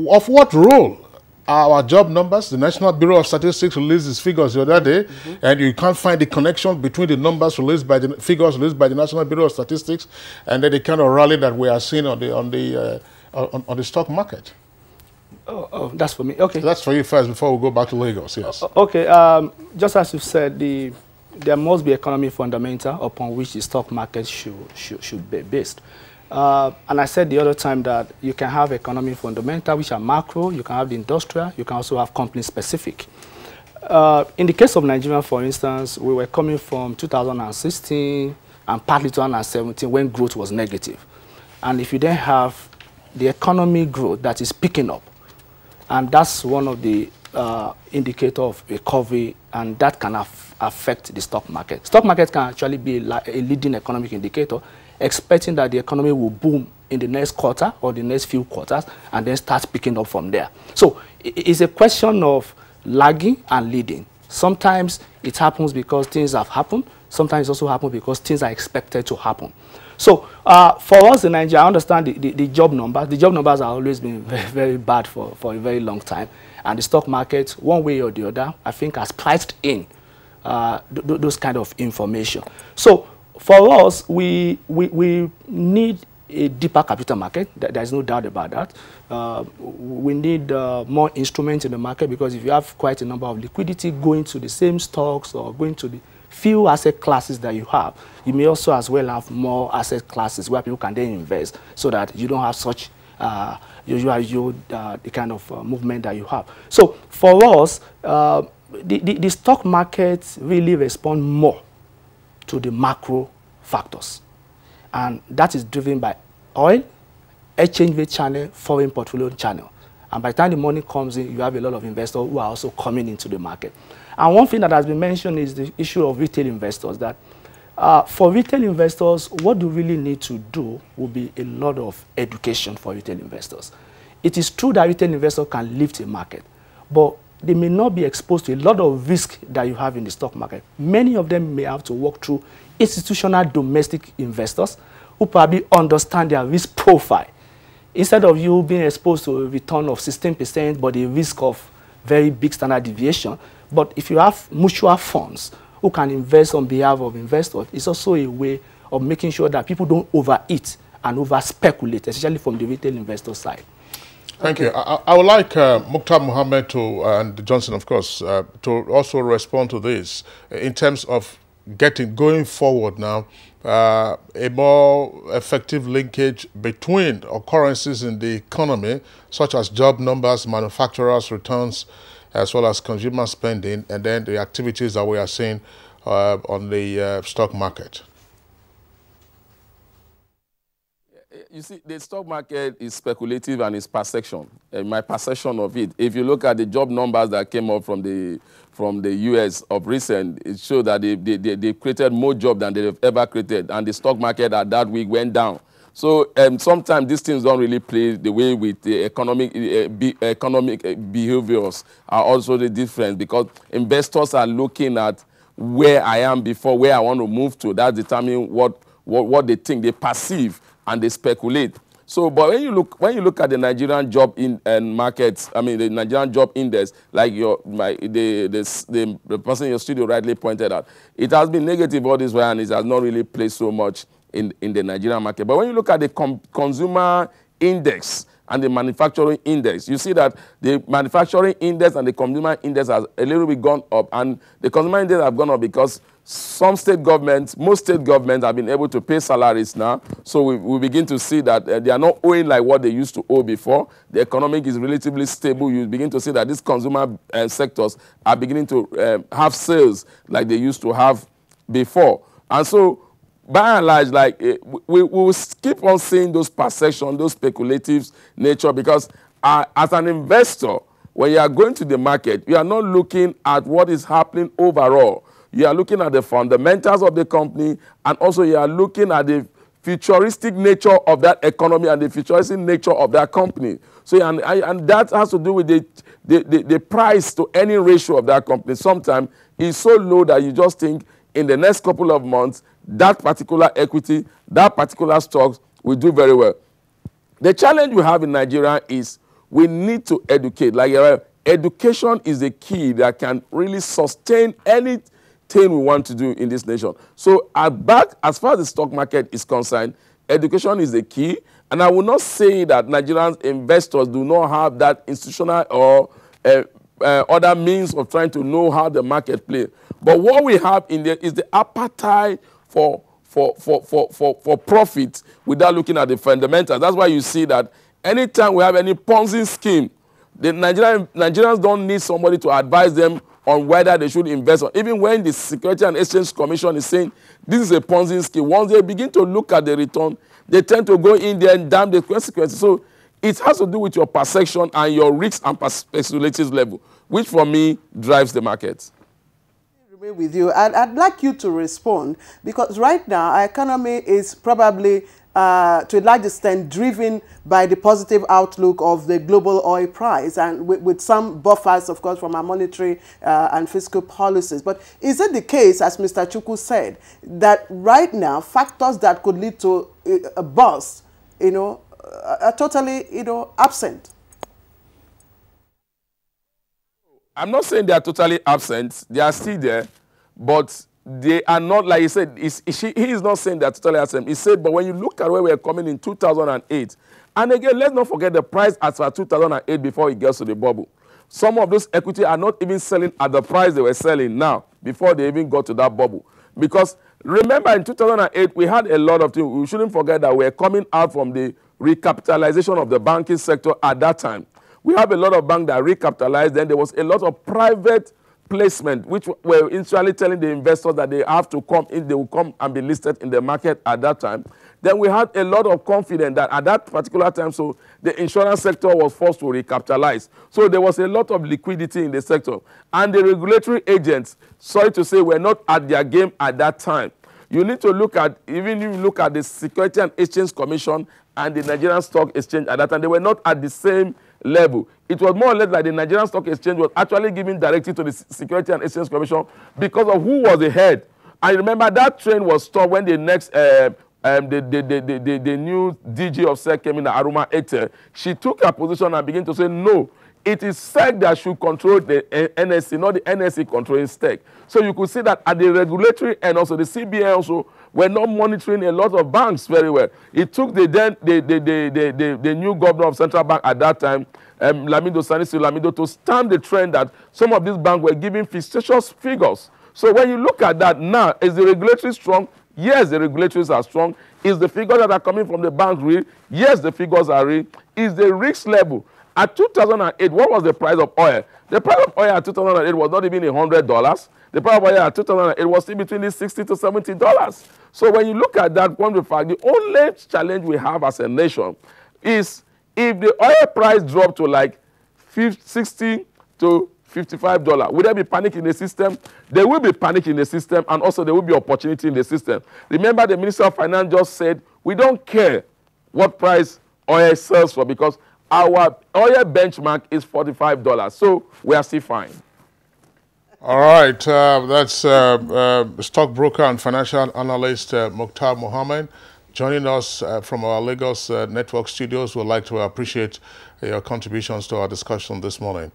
of what role are our job numbers? The National Bureau of Statistics released its figures the other day, and you can't find the connection between the numbers released by the figures released by the National Bureau of Statistics and then the kind of rally that we are seeing on the stock market. Oh, that's for me. Okay. So that's for you first before we go back to Lagos. Yes. Okay. Just as you said, there must be economic fundamental upon which the stock market should be based. And I said the other time that you can have economic fundamental, which are macro. You can have the industrial. You can also have company specific. In the case of Nigeria, for instance, we were coming from 2016 and partly 2017 when growth was negative. And if you then have the economic growth that is picking up, and that's one of the indicators of recovery, and that can affect the stock market. Stock market can actually be a leading economic indicator, expecting that the economy will boom in the next quarter or the next few quarters and then start picking up from there. So it's a question of lagging and leading. Sometimes it happens because things have happened. Sometimes it also happens because things are expected to happen. So for us in Nigeria, I understand the job numbers. The job numbers have always been very, very bad for a very long time. And the stock market, one way or the other, I think has priced in those kind of information. So for us, we need a deeper capital market. There's no doubt about that. We need more instruments in the market, because if you have quite a number of liquidity going to the same stocks or going to the few asset classes that you have, you may also as well have more asset classes where people can then invest, so that you don't have such the kind of movement that you have. So for us, the stock market really responds more to the macro factors. And that is driven by oil, exchange rate channel, foreign portfolio channel. And by the time the money comes in, you have a lot of investors who are also coming into the market. And one thing that has been mentioned is the issue of retail investors, that for retail investors, what you really need to do will be a lot of education for retail investors. It is true that retail investors can lift a market, but they may not be exposed to a lot of risk that you have in the stock market. Many of them may have to walk through institutional domestic investors who probably understand their risk profile. Instead of you being exposed to a return of 16%, but a risk of very big standard deviation. But if you have mutual funds who can invest on behalf of investors, it's also a way of making sure that people don't overeat and over-speculate, especially from the retail investor side. Thank you. I would like Mukhtar Mohammed to, and Johnson, of course, to also respond to this in terms of going forward now, a more effective linkage between occurrences in the economy, such as job numbers, manufacturers' returns, as well as consumer spending, and then the activities that we are seeing on the stock market. You see, the stock market is speculative and it's perception. My perception of it, if you look at the job numbers that came up from the U.S. of recent, it showed that they created more jobs than they've ever created, and the stock market at that week went down. So sometimes these things don't really play the way with the economic behaviors are also the difference, because investors are looking at where I am before where I want to move to. That determines what they think, they perceive, and they speculate. So, but when you look at the Nigerian job markets, I mean the Nigerian job index, like the person in your studio rightly pointed out, it has been negative all this while, and it has not really played so much in the Nigerian market. But when you look at the consumer index and the manufacturing index, you see that the manufacturing index and the consumer index has a little bit gone up, and the consumer index have gone up because some state governments, most state governments have been able to pay salaries now. So we begin to see that they are not owing like what they used to owe before. The economic is relatively stable. You begin to see that these consumer sectors are beginning to have sales like they used to have before. And so, by and large, like we will keep on seeing those perceptions, those speculative nature, because as an investor, when you are going to the market, you are not looking at what is happening overall. You are looking at the fundamentals of the company, and also you are looking at the futuristic nature of that economy and the futuristic nature of that company. So, and that has to do with the price to earning ratio of that company. Sometimes it's so low that you just think in the next couple of months, that particular equity, that particular stocks will do very well. The challenge we have in Nigeria is we need to educate. Like education is the key that can really sustain anything we want to do in this nation. So as far as the stock market is concerned, education is the key, And I will not say that Nigerian investors do not have that institutional or other means of trying to know how the market plays. But what we have in there is the appetite for profit without looking at the fundamentals. That's why you see that anytime we have any Ponzi scheme, the Nigerians don't need somebody to advise them on whether they should invest. Even when the Security and Exchange Commission is saying this is a Ponzi scheme, once they begin to look at the return, they tend to go in there and damn the consequences. So it has to do with your perception and your risk and speculative level, which for me drives the market. With you, I'd like you to respond, because right now our economy is probably to a large extent driven by the positive outlook of the global oil price, and with some buffers, of course, from our monetary and fiscal policies. But is it the case, as Mr. Chukwu said, that right now factors that could lead to a bust, are totally, absent? I'm not saying they are totally absent. They are still there, but they are not, like he said, he is not saying they are totally absent. He said, but when you look at where we are coming in 2008, and again, let's not forget the price as for 2008 before it gets to the bubble. Some of those equity are not even selling at the price they were selling now, before they even got to that bubble. Because remember, in 2008, we had a lot of things. We shouldn't forget that we are coming out from the recapitalization of the banking sector at that time. We have a lot of banks that recapitalized. Then there was a lot of private placement, which were initially telling the investors that they have to come in, they will come and be listed in the market at that time. Then we had a lot of confidence that at that particular time, so the insurance sector was forced to recapitalize. So there was a lot of liquidity in the sector. And the regulatory agents, sorry to say, were not at their game at that time. You need to look at, even if you look at the Security and Exchange Commission and the Nigerian Stock Exchange at that time, they were not at the same level. It was more or less like the Nigerian Stock Exchange was actually giving directive to the Security and Exchange Commission because of who was the head. I remember that train was stopped when the next the new DG of SEC came in, Aruma Ete. She took her position and began to say, no, it is SEC that should control the NSE, not the NSE controlling SEC. So you could see that at the regulatory and also the CBN also were not monitoring a lot of banks very well. It took the new governor of Central Bank at that time, Lamido Sanusi Lamido, to stand the trend that some of these banks were giving fictitious figures. So when you look at that now, is the regulatory strong? Yes, the regulators are strong. Is the figures that are coming from the bank real? Yes, the figures are real. Is the risk level? At 2008, what was the price of oil? The price of oil at 2008 was not even $100. The price of oil at 2008 was still between $60 to $70. So when you look at that point of fact, the only challenge we have as a nation is if the oil price dropped to like $60 to $55, will there be panic in the system? There will be panic in the system, and also there will be opportunity in the system. Remember, the Minister of Finance just said, we don't care what price oil sells for because our oil benchmark is $45. So we are still fine. All right. That's stockbroker and financial analyst Mukhtar Mohammed joining us from our Lagos network studios. We'd like to appreciate your contributions to our discussion this morning.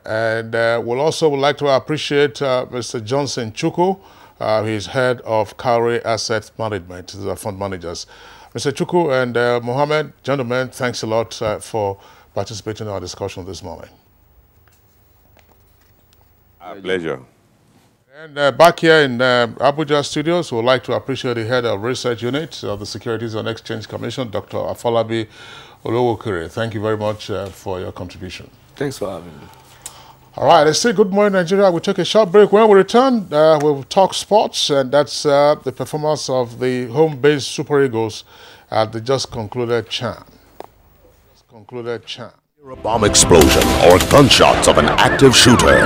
And we'll also like to appreciate Mr. Johnson Chukwu. He's head of Cowrie Asset Management. These are fund managers. Mr. Chukwu and Mohammed, gentlemen, thanks a lot for participating in our discussion this morning. Our pleasure. And back here in Abuja studios, we'd like to appreciate the head of research unit of the Securities and Exchange Commission, Dr. Afolabi Olowokere. Thank you very much for your contribution. Thanks for having me. All right, let's say good morning, Nigeria. We'll take a short break. When we return, we'll talk sports, and that's the performance of the home-based Super Eagles at the just concluded CHAN. A bomb explosion or gunshots of an active shooter,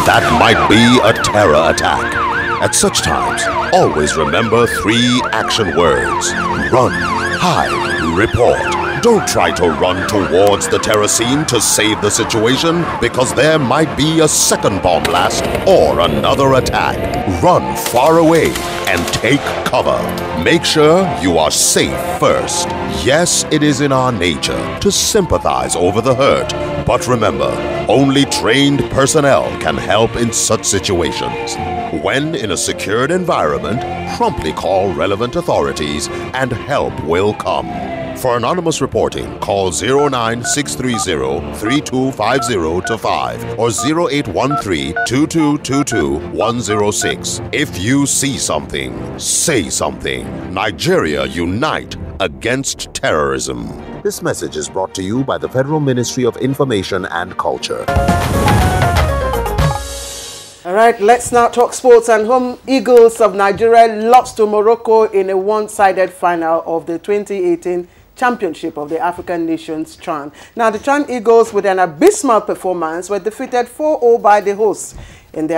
that might be a terror attack. At such times, always remember 3 action words: run, hide, report. Don't try to run towards the terror scene to save the situation, because there might be a second bomb blast or another attack. Run far away and take cover. Make sure you are safe first. Yes, it is in our nature to sympathize over the hurt, but remember, only trained personnel can help in such situations. When in a secured environment, promptly call relevant authorities and help will come. For anonymous reporting, call 09630-3250-5 or 0813-2222-106. If you see something, say something. Nigeria, unite against terrorism. This message is brought to you by the Federal Ministry of Information and Culture. All right, let's now talk sports. And home Eagles of Nigeria lost to Morocco in a one-sided final of the 2018 Championship of the African Nations CHAN. Now, the CHAN Eagles, with an abysmal performance, were defeated 4-0 by the hosts in their